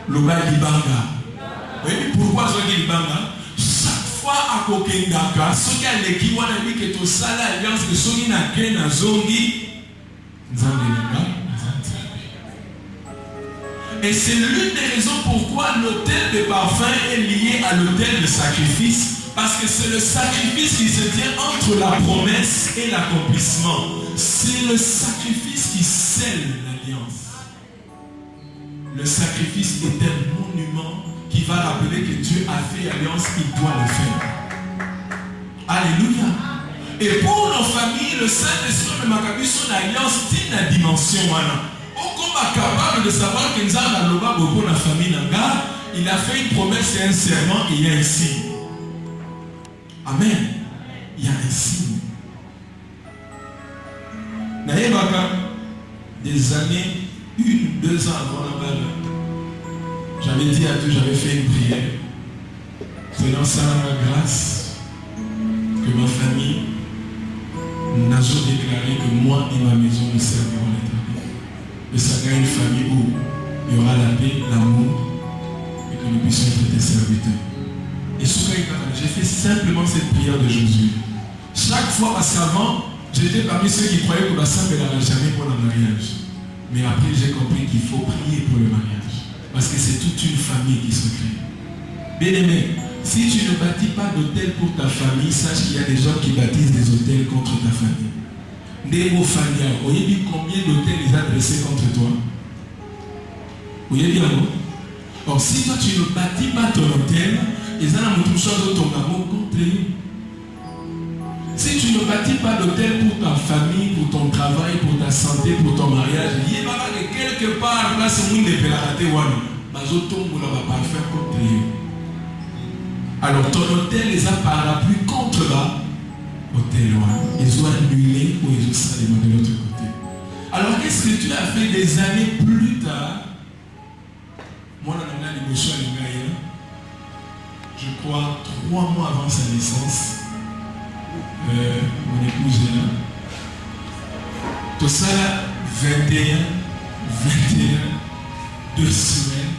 Le Libanga. Oui, pourquoi ce Libanga? Chaque fois à Kokengaka, ce qui a l'équipe, on a dit que tout ça, l'alliance de Soni n'a qu'un Zongi, Et c'est l'une des raisons pourquoi l'autel de parfum est lié à l'autel de sacrifice. Parce que c'est le sacrifice qui se tient entre la promesse et l'accomplissement. C'est le sacrifice qui scelle l'alliance. Le sacrifice est un monument qui va rappeler que Dieu a fait alliance, il doit le faire. Alléluia. Et pour nos familles, le Saint-Esprit m'a capé son alliance d'une dimension. On est capable de savoir que nous avons beaucoup de famille. Il a fait une promesse et un serment et il y a un signe. Amen. Il y a un signe. Des années, 1-2 ans avant la balle, j'avais dit à Dieu, j'avais fait une prière. C'est dans ça la grâce que ma famille n'a jamais déclaré que moi et ma maison nous serviront l'éternel. Et ça sera une famille où il y aura la paix, l'amour et que nous puissions être des serviteurs. Et souvent, j'ai fait simplement cette prière de Jésus. Chaque fois, parce qu'avant, j'étais parmi ceux qui croyaient que Bassan ne l'aurait jamais pour le mariage. Mais après, j'ai compris qu'il faut prier pour le mariage. Parce que c'est toute une famille qui se crée. Bien-aimé, si tu ne bâtis pas d'hôtel pour ta famille, sache qu'il y a des gens qui bâtissent des hôtels contre ta famille. Des mots familiaux. Vous voyez combien d'hôtels ils ont dressés contre toi? Vous voyez bien, non? Or, si toi tu ne bâtis pas ton hôtel, ils ont une chose de ton amour contre eux. Si tu ne bâtis pas d'hôtel pour ta famille, pour ton travail, pour ta santé, pour ton mariage, il y a pas que quelque part, là c'est une des pénalités, contre eux. Alors ton hôtel les a parapluies contre là, hôtel loin. Ils ont annulé ou ils ont salement de l'autre côté. Alors qu'est-ce que tu as fait des années plus tard? Moi, dans la l'émotion à l'Ingaïa, je crois 3 mois avant sa naissance, mon épouse est là. Tout ça là, 21, 2 semaines,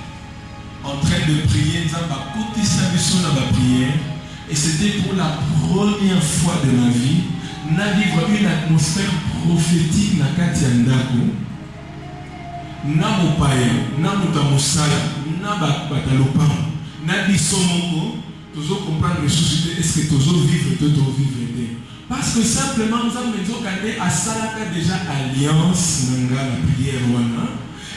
en train de prier, nous avons côté sa mission dans la prière. Et c'était pour la première fois de ma vie, nous avons vécu une atmosphère prophétique dans Katiandako. Namopaya, Namotamosala, Nabatalopa, Nabisomoko, toujours comprendre les choses, est-ce que toujours vivre, toujours vivre. Parce que simplement, nous avons dit à Salaka déjà alliance, Nanga, la prière,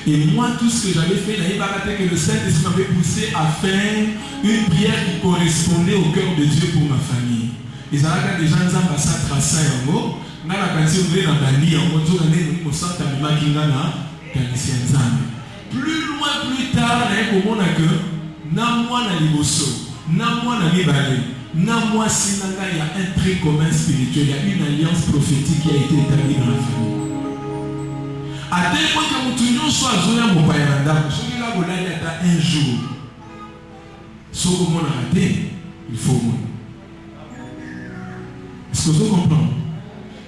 et moi, tout ce que j'avais fait, que le Saint-Esprit m'avait poussé à faire une prière qui correspondait au cœur de Dieu pour ma famille. Et ça a déjà nous avons passé à tracer en haut. Nous avons passé au dans la vie, en mode nous sommes plus loin, plus tard, nous avons que Namwa na liboso, Namwa na libale, Namwa sinanga, il y a un trait commun spirituel, il y a une alliance prophétique qui a été établie dans la famille. À tel point que nous toujours soit Zoya Mopaïranda, celui là, vous l'avez un jour. Sauf que mon raté, il faut moi. Est-ce que vous comprenez?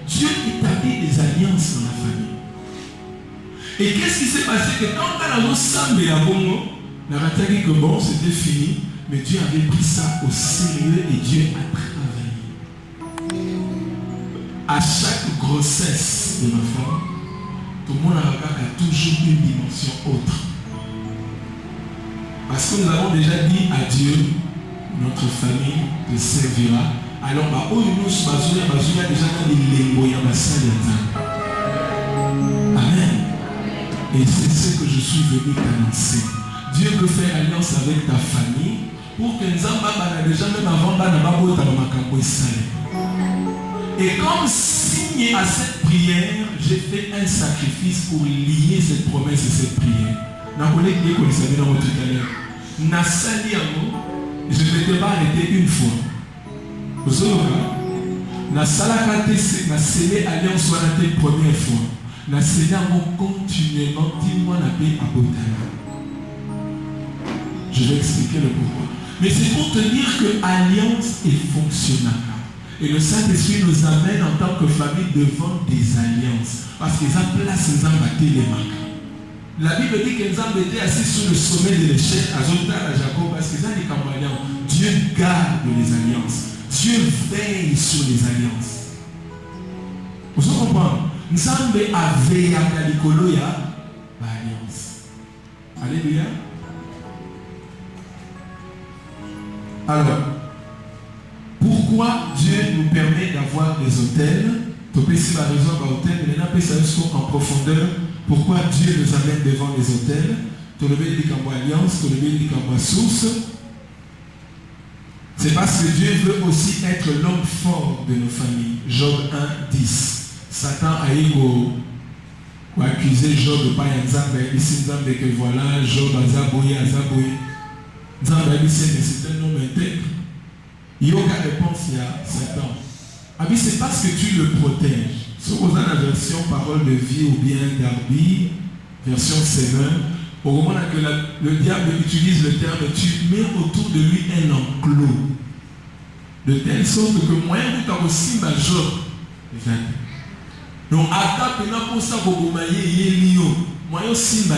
Dieu établit des alliances dans la famille. Et qu'est-ce qui s'est passé? Que quand on a ensemble à Bongo, on a dit que bon, c'était fini, mais Dieu avait pris ça au sérieux et Dieu a travaillé. À chaque grossesse de ma femme, tout le monde a toujours une dimension autre. Parce que nous avons déjà dit à Dieu, notre famille te servira. Alors, Amen. Et c'est ce que je suis venu t'annoncer. Dieu veut faire alliance avec ta famille pour que Nzamba déjà même avant et comme signé à cette prière, j'ai fait un sacrifice pour lier cette promesse et cette prière. Je ne m'étais pas arrêté une fois. Na salakate na scellé alliance soit la première fois. Na scellé continuellement dis-moi la paix à Botana. Je vais expliquer le pourquoi. Mais c'est pour te dire que alliance est fonctionnelle. Et le Saint-Esprit nous amène en tant que famille devant des alliances. Parce qu'ils ont place les embattés les marques. La Bible dit qu'ils ont été assis sur le sommet de l'échelle à Zotan à Jacob parce qu'ils ont des compagnons. Dieu garde les alliances. Dieu veille sur les alliances. Vous comprenez? Nous sommes à veiller à Kalikolo, il y a alliance. Alléluia. Alors, pourquoi Dieu nous permet d'avoir des hôtels? Tu peux essayer la raison d'un hôtel, mais on peut savoir en profondeur pourquoi Dieu nous amène devant les hôtels. Tu le veux dire comme alliance, tu le veux dire comme source. C'est parce que Dieu veut aussi être l'homme fort de nos familles. Job 1, 10. Satan a eu pour accuser Job de ne pas y aller. Que voilà, Job a zaboyé. C'est un homme intègre. Il y a aucune réponse à Satan. C'est parce que tu le protèges. Si vous avez la version parole de vie ou bien Darby, version Sévin, au moment où le diable utilise le terme, tu mets autour de lui un enclos. De telle sorte que moi, vous avez aussi ma Job. Donc, à pour ça, vous avez moi aussi,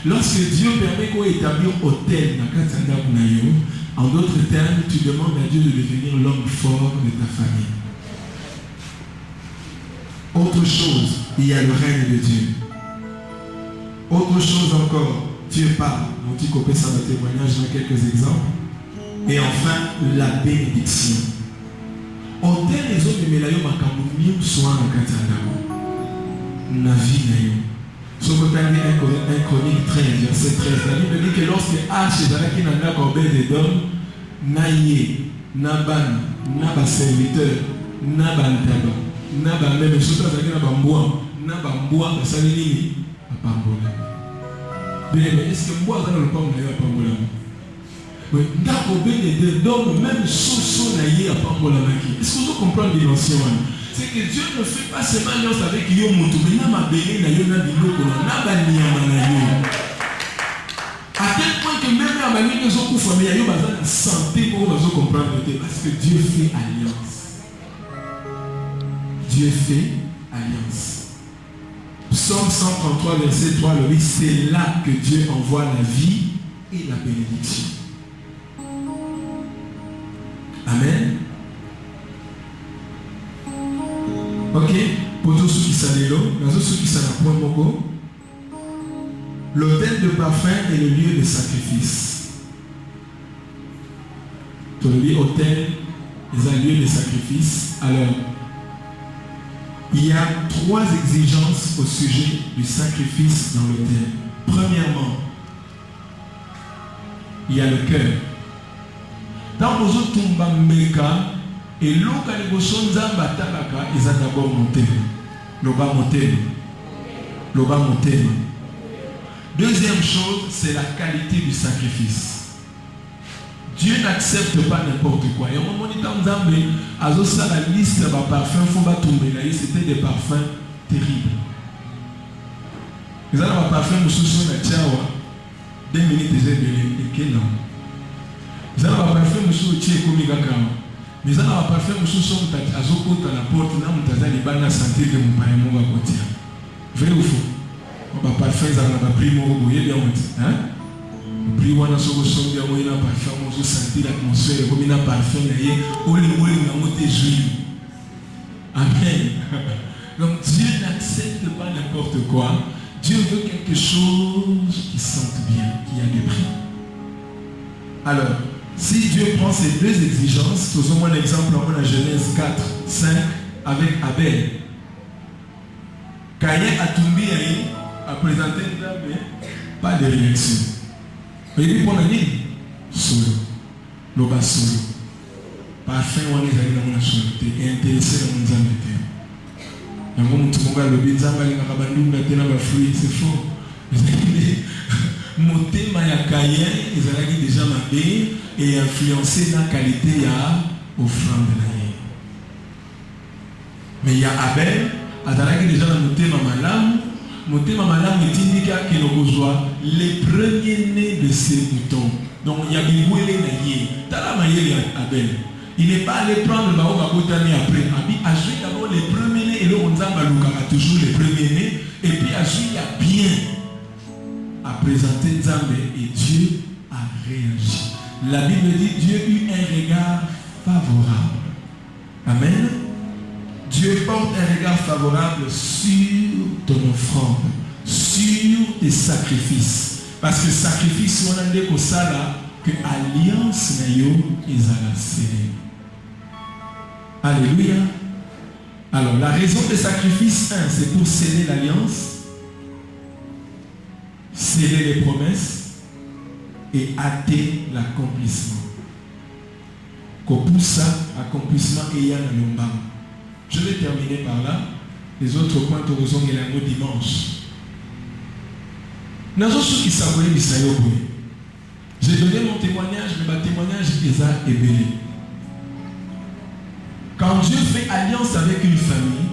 lorsque Dieu permet qu'on établisse un hôtel dans en d'autres termes, tu demandes à Dieu de devenir l'homme fort de ta famille. Autre chose, il y a le règne de Dieu. Autre chose encore, Dieu parle. Mon petit copain, ça va témoignage dans quelques exemples. Et enfin, la bénédiction. Hôtel les autres de Mélayo Makamou, soit en Katana. La vie n'a eu. Sur le temps, un chronique 13, verset 13, la Bible dit que lorsque H est dans la n'a pas des dons, naïe, naban, naba serviteur, naban taba, naba même, surtout avec nabamboa, ça n'est ni à Pambola. Mais est-ce que moi, dans le temps, on est à Pambola? Oui, d'accord, des dons, même sous naïe à Pambola. Est-ce que vous comprenez l'émotion? C'est que Dieu ne fait pas seulement alliance avec Yomoto, mais n'a pas béni na Yona Biloko, n'a pas niama na Yo. À tel point que même à Mani nous avons fait, mais il y a eu besoin de santé pour nous comprendre parce que Dieu fait alliance. Dieu fait alliance. Psaume 133, verset 3, le dit, c'est là que Dieu envoie la vie et la bénédiction. Amen. Ok, pour tous ceux qui s'allèlent, pour tous ceux qui s'allèlent, l'autel de parfum est le lieu de sacrifice. Pour le lieu autel est un lieu de sacrifice. Alors, il y a 3 exigences au sujet du sacrifice dans l'autel. Premièrement, il y a le cœur. Dans vos autres tombes méca, et l'eau quand les choses batalaka, ils ont d'abord monté. L'oba monté. L'oba monté. Deuxième chose, c'est la qualité du sacrifice. Dieu n'accepte pas n'importe quoi. Et au moment où on a ça la liste de parfums, il faut pas tomber là. C'était des parfums terribles. Ils ont un parfum de sous la tchawa. 2 minutes et quel nom. Ils ont un parfum de sous le tché comme il mais ça n'a pas fait monsieur son à Zoko à la porte là on t'a dit bana santé de mon père mon côté vrai ou faux on va pas faire ça on va prier mon boyer bien hein prier on a son son bien on a pas faire mon santé l'atmosphère comme il a parfum là et oli na monter juillet amen. Donc Dieu n'accepte pas n'importe quoi. Dieu veut quelque chose qui sente bien, qui a du prix. Alors si Dieu prend ces 2 exigences, faisons un exemple en la Genèse 4, 5 avec Abel. Caïn a tombé à présenter pas de réaction. Il dit pour la ligne, solo, l'oba solo. Parfum on les a dit dans mon achouté, intéressé dans mon zamete. Et moi mon tout le bien zamali na kabandunga tena ba fruit, c'est faux. Mon thème à Caïn, ils ont déjà mabé et influencé la qualité à offrande. Mais il y a Abel, il déjà dans mon thème à malam. Mon thème à malam est indiqué que nous reçoit les premiers-nés de ces boutons. Donc il y a Bibouélé Naye. Tala Maye Abel. Il n'est pas allé prendre le Bao Babotami après. Il a joué d'abord les premiers-nés et le Onzamba Lukara, toujours les premiers-nés. Et puis il a joué bien. A présenté Nzambé et Dieu a réagi. La Bible dit Dieu eut un regard favorable. Amen. Dieu porte un regard favorable sur ton offrande, sur des sacrifices. Parce que sacrifice, on a dit que ça là, que alliance na yo ezala scellée. Alléluia. Alors, la raison des sacrifices, c'est pour sceller l'alliance, sceller les promesses et hâter l'accomplissement. Pour ça, accomplissement et ya na lomba. Je vais terminer par là. Les autres points que nous avons le dimanche. J'ai donné mon témoignage, mais mon témoignage est ébélé. Quand Dieu fait alliance avec une famille,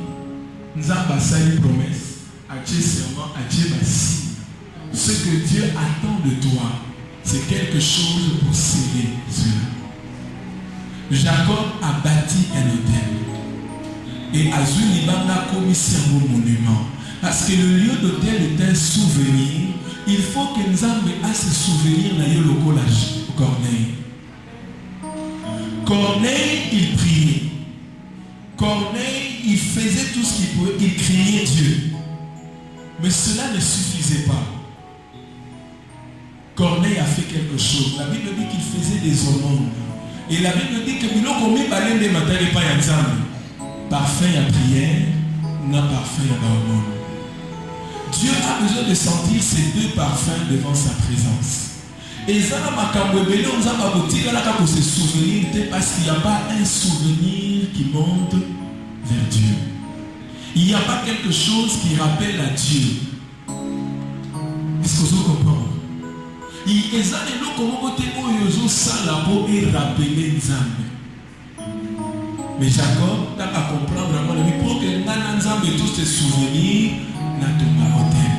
nous avons passé une promesse, à Dieu serment, à Dieu bassi. Ce que Dieu attend de toi, c'est quelque chose pour sceller cela. Jacob a bâti un hôtel. Et Azuli Banga commis un monument. Parce que le lieu d'hôtel est un souvenir. Il faut que nous ayons ce souvenir dans le collage. Corneille. Corneille, il priait. Corneille, il faisait tout ce qu'il pouvait. Il criait Dieu. Mais cela ne suffisait pas. Corneille a fait quelque chose. La Bible dit qu'il faisait des aumônes. Et la Bible dit que parfum à prière, n'a parfum à aumône. Dieu a besoin de sentir ces deux parfums devant sa présence. Et ça, on va se souvenir parce qu'il n'y a pas un souvenir qui monte vers Dieu. Il n'y a pas quelque chose qui rappelle à Dieu. Est-ce que vous comprenez? Il y a des gens qui rappeler Nzambe. Mais Jacob n'a pas comprendre vraiment pour que Nzambe tous ses souvenirs n'a pas hôtel.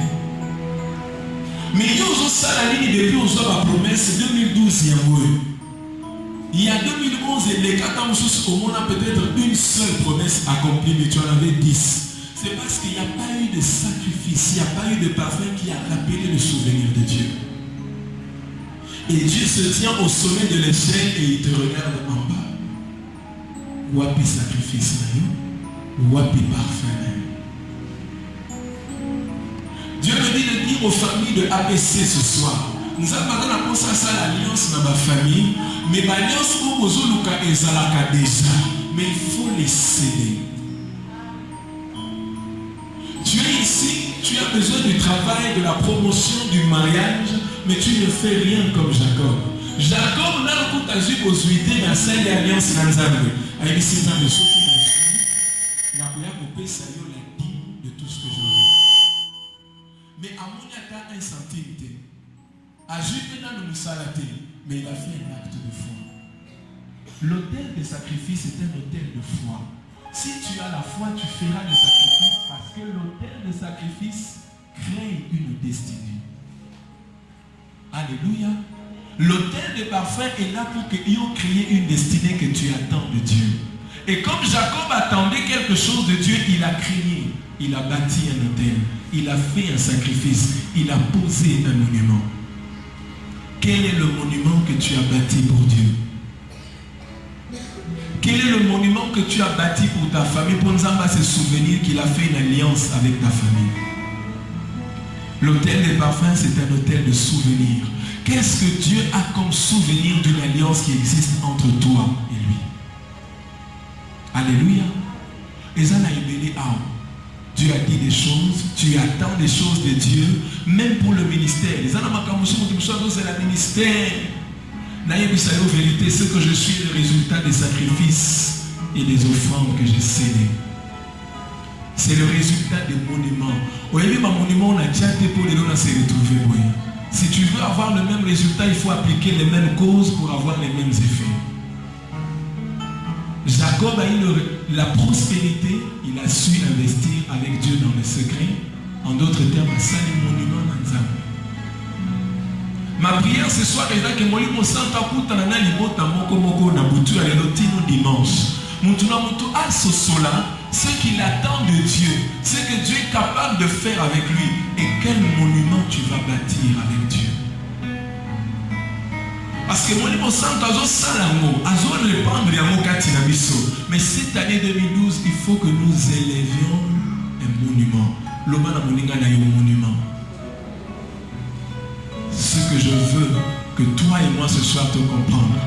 Mais il y a aussi la ligne depuis on soit la promesse 2012 il y a 2011 et les 4 ans on a peut-être une seule promesse accomplie, mais tu en avais 10. C'est parce qu'il n'y a pas eu de sacrifice, il n'y a pas eu de parfum qui a rappelé le souvenir de Dieu. Et Dieu se tient au sommet de l'échelle et il te regarde en bas. Wapi sacrifice na yo, wapi parfum. Dieu me dit de dire aux familles de ABC ce soir. Nous avons pensé à ça l'alliance dans ma famille, mais l'alliance où vous avez ezalaka déjà, mais il faut les céder. Tu es ici, tu as besoin du travail, de la promotion du mariage, mais tu ne fais rien comme Jacob. Jacob n'a pas eu possibilité dans cette alliance dans Nzambe. Avec 6 ans de souffle, il a coupé sa yo la dîme de tout ce que j'aurais. Mais à mon état, un centime. À Jules dans le Moussalate, mais il a fait un acte de foi. L'autel de sacrifice est un autel de foi. Si tu as la foi, tu feras le sacrifice parce que l'autel de sacrifice crée une destinée. Alléluia. L'autel de parfum est là pour que ils ont créé une destinée que tu attends de Dieu. Et comme Jacob attendait quelque chose de Dieu, il a créé, il a bâti un autel, il a fait un sacrifice, il a posé un monument. Quel est le monument que tu as bâti pour Dieu? Quel est le monument que tu as bâti pour ta famille? Pour Nzamba se souvenir qu'il a fait une alliance avec ta famille. L'autel des parfums, c'est un autel de souvenirs. Qu'est-ce que Dieu a comme souvenir d'une alliance qui existe entre toi et lui? Alléluia. Dieu a dit des choses, tu attends des choses de Dieu, même pour le ministère. C'est le ministère. La vérité, c'est que je suis le résultat des sacrifices et des offrandes que j'ai scellées. C'est le résultat des monuments. On a déjà été pour les gens se retrouver. Si tu veux avoir le même résultat, il faut appliquer les mêmes causes pour avoir les mêmes effets. Jacob a eu la prospérité, il a su investir avec Dieu dans le secret. En d'autres termes, ça les monuments dans Nzambe. Ma prière ce soir est que moi je sens que na libota moko moko na butu ya lotino dimanche. Mutuna mutu asosola, ce qu'il attend de Dieu, ce que Dieu est capable de faire avec lui et quel monument tu vas bâtir avec Dieu. Parce que moi je sens que salamo, azo répandre ya mokati na biso. Mais cette année 2012, il faut que nous élevions un monument. Loba na moninga na yo monument. que toi et moi ce soir te comprendre.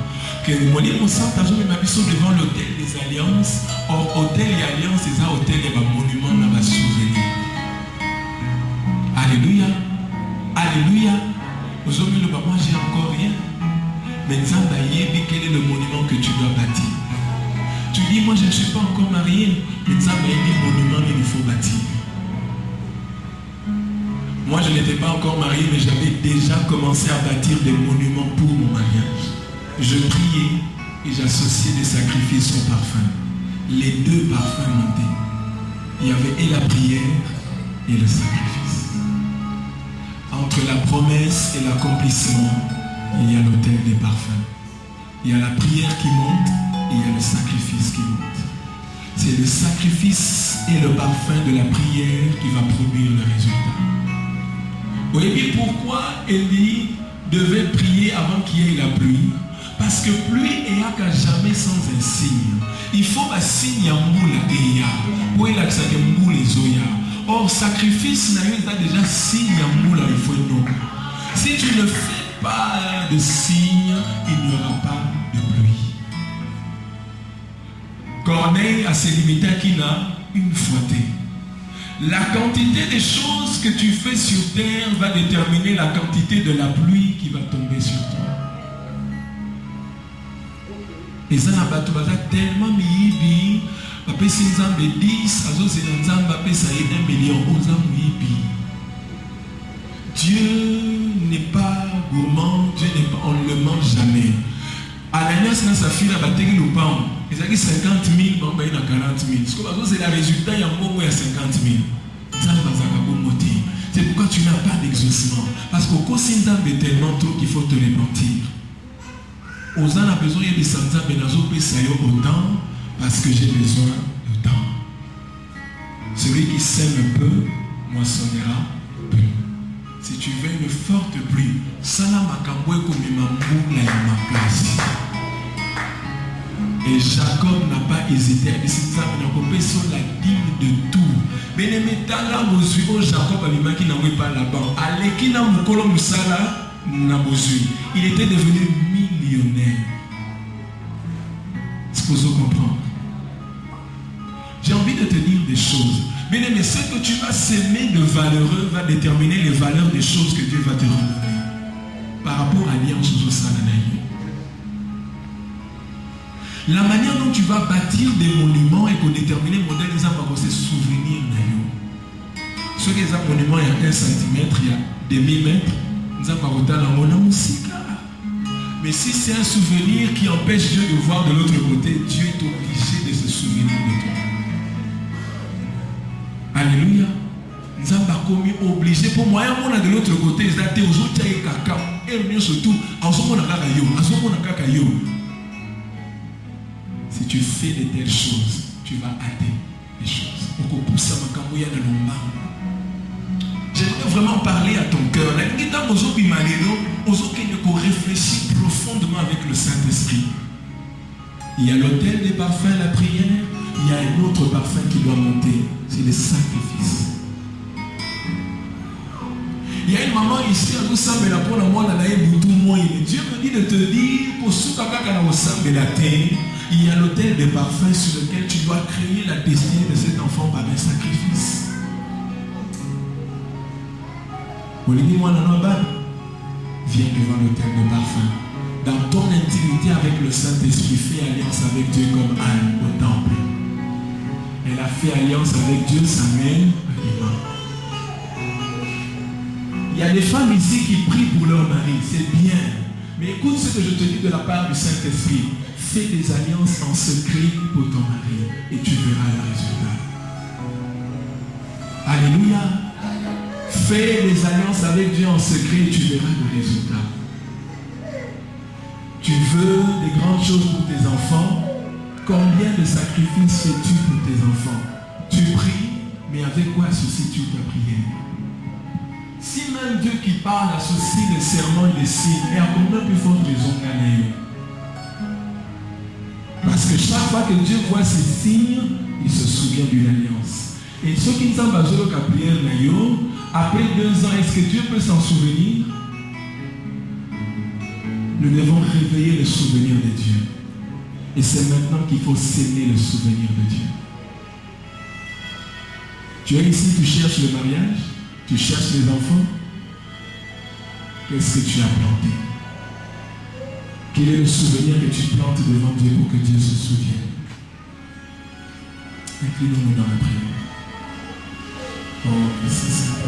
Que mon livre saint devant l'hôtel des alliances, hôtel et alliance, c'est un hôtel et un monument dans ma souvenir. Alléluia. Alléluia. Aujourd'hui, moi j'ai encore rien. Mais quel est le monument que tu dois bâtir? Tu dis, moi je ne suis pas encore marié. Mais le monument il faut bâtir. Moi je n'étais pas encore marié, mais j'avais déjà commencé à bâtir des monuments pour mon mariage. Je priais et j'associais des sacrifices au parfum. Les deux parfums montaient. Il y avait et la prière et le sacrifice. Entre la promesse et l'accomplissement, il y a l'autel des parfums. Il y a la prière qui monte et il y a le sacrifice qui monte. C'est le sacrifice et le parfum de la prière qui va produire le résultat. Vous voyez pourquoi Élie devait prier avant qu'il y ait la pluie? Parce que pluie est à jamais sans un signe. Il faut un signe à moula et ya. Où est là que ça dit moula et zoya? Or, sacrifice n'a déjà signe à moula, il faut non. Si tu ne fais pas de signe, il n'y aura pas de pluie. Corneille a ses limités qu'il a une fouettée. La quantité des choses que tu fais sur terre va déterminer la quantité de la pluie qui va tomber sur toi. Et ça n'a pas tellement mis, papa si nous avons 10, azo c'est nous avons papa ça y est 1 million, nous avons Dieu n'est pas gourmand, Dieu n'est pas, on ne le mange jamais. À l'alliance dans sa fille, la bataille nous parle. Ils ont dit 50 000, bon, ben il y a 40 000. Ce que c'est le résultat, il y a un moment où il y a 50 000. C'est pourquoi tu n'as pas d'exaucement. Parce qu'au quotidien de tellement trop qu'il faut te repentir. Aux gens ont besoin de sanza benazo pesayo autant parce que j'ai besoin de temps. Celui qui sème un peu moissonnera peu. Si tu veux une forte pluie, sala makambwe komimambu na ma place. Et Jacob n'a pas hésité à décider ça, mais il a sur la dîme de tout. Mais les métals au Jacob a mis qui n'a pas là-bas. Aleki na mukolo musala na bozui. Il était devenu millionnaire. C'est pour ça comprendre. J'ai envie de te dire des choses. Mais ce que tu vas s'aimer de valeureux va déterminer les valeurs des choses que Dieu va te redonner. Par rapport à l'alliance au Salanaï. La manière dont tu vas bâtir des monuments et qu'on détermine le modèle des arbres, c'est souvenir. Ceux qui ont des monuments, il y a 1 cm, il y a des millimètres, nous avons dans la musique. Mais si c'est un souvenir qui empêche Dieu de voir de l'autre côté, Dieu est obligé de se souvenir de toi. Alléluia. Nous avons commis obligé. Pour moi, on a de l'autre côté, ils ont été aux autres et cacao. Et surtout, en ce moment, on a cacao. Si tu fais de telles choses, tu vas hâter les choses. J'aimerais vraiment parler à ton cœur. Réfléchis profondément avec le Saint-Esprit. Il y a l'autel des parfums, la prière. Il y a un autre parfum qui doit monter. C'est le sacrifice. Il y a une maman ici à Loussambela pour la moine à Dieu me dit de te dire pour ceux qui il y a l'autel des parfums sur lequel tu dois créer la destinée de cet enfant par un sacrifice. Viens devant l'autel de parfum. Dans ton intimité avec le Saint-Esprit, fais alliance avec Dieu comme Anne au temple. Elle a fait alliance avec Dieu, Samuel. Il y a des femmes ici qui prient pour leur mari, c'est bien. Mais écoute ce que je te dis de la part du Saint-Esprit. Fais des alliances en secret pour ton mari et tu verras le résultat. Alléluia. Fais des alliances avec Dieu en secret et tu verras le résultat. Tu veux des grandes choses pour tes enfants. Combien de sacrifices fais-tu pour tes enfants? Tu pries, mais avec quoi associes-tu ta prière? Si même Dieu qui parle associe les serments et les signes, et à combien plus forte raison gagner? Parce que chaque fois que Dieu voit ces signes, il se souvient d'une alliance. Et ceux qui ne savent pas jouer la prière, après 2 ans, est-ce que Dieu peut s'en souvenir? Nous devons réveiller le souvenir de Dieu. Et c'est maintenant qu'il faut sceller le souvenir de Dieu. Tu es ici, tu cherches le mariage, tu cherches les enfants. Qu'est-ce que tu as planté? Quel est le souvenir que tu plantes devant Dieu pour que Dieu se souvienne? Inclinons-nous dans la prière. Oh, c'est ça,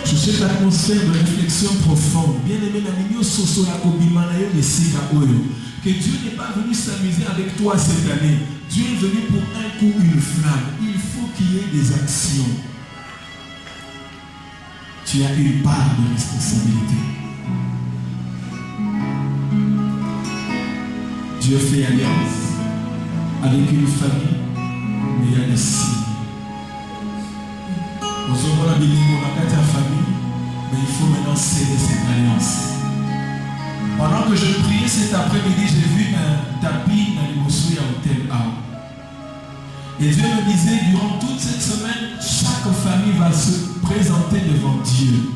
sur cette atmosphère de réflexion profonde, bien-aimé Nanigno Soso la Kobimanayo de Sika Oyo, que Dieu n'est pas venu s'amuser avec toi cette année. Dieu est venu pour un coup, une flamme. Il faut qu'il y ait des actions. Tu as une part de responsabilité. Dieu fait alliance avec une famille, mais il y a des signes. Nous avons la famille, mais il faut maintenant sceller cette alliance. Pendant que je priais cet après-midi, j'ai vu un tapis dans les Moussoui à Hôtel A. Et Dieu me disait, durant toute cette semaine, chaque famille va se présenter devant Dieu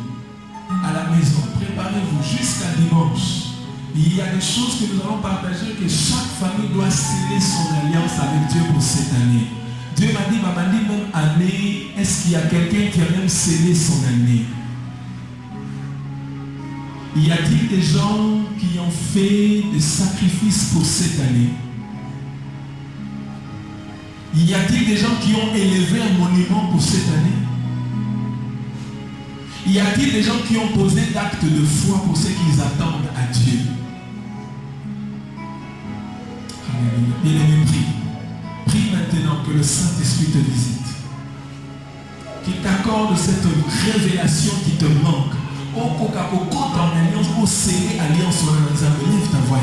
à la maison. Préparez-vous jusqu'à dimanche. Il y a des choses que nous allons partager, que chaque famille doit sceller son alliance avec Dieu pour cette année. Dieu m'a dit, même année, est-ce qu'il y a quelqu'un qui a même scellé son année? Y a-t-il des gens qui ont fait des sacrifices pour cette année? Y a-t-il des gens qui ont élevé un monument pour cette année? Y a-t-il des gens qui ont posé d'actes de foi pour ce qu'ils attendent à Dieu? Bien-aimé, prie. Prie maintenant que le Saint-Esprit te visite. Qu'il t'accorde cette révélation qui te manque. Au Coca-Cola, en alliance, au scellé alliance, lève ta voix.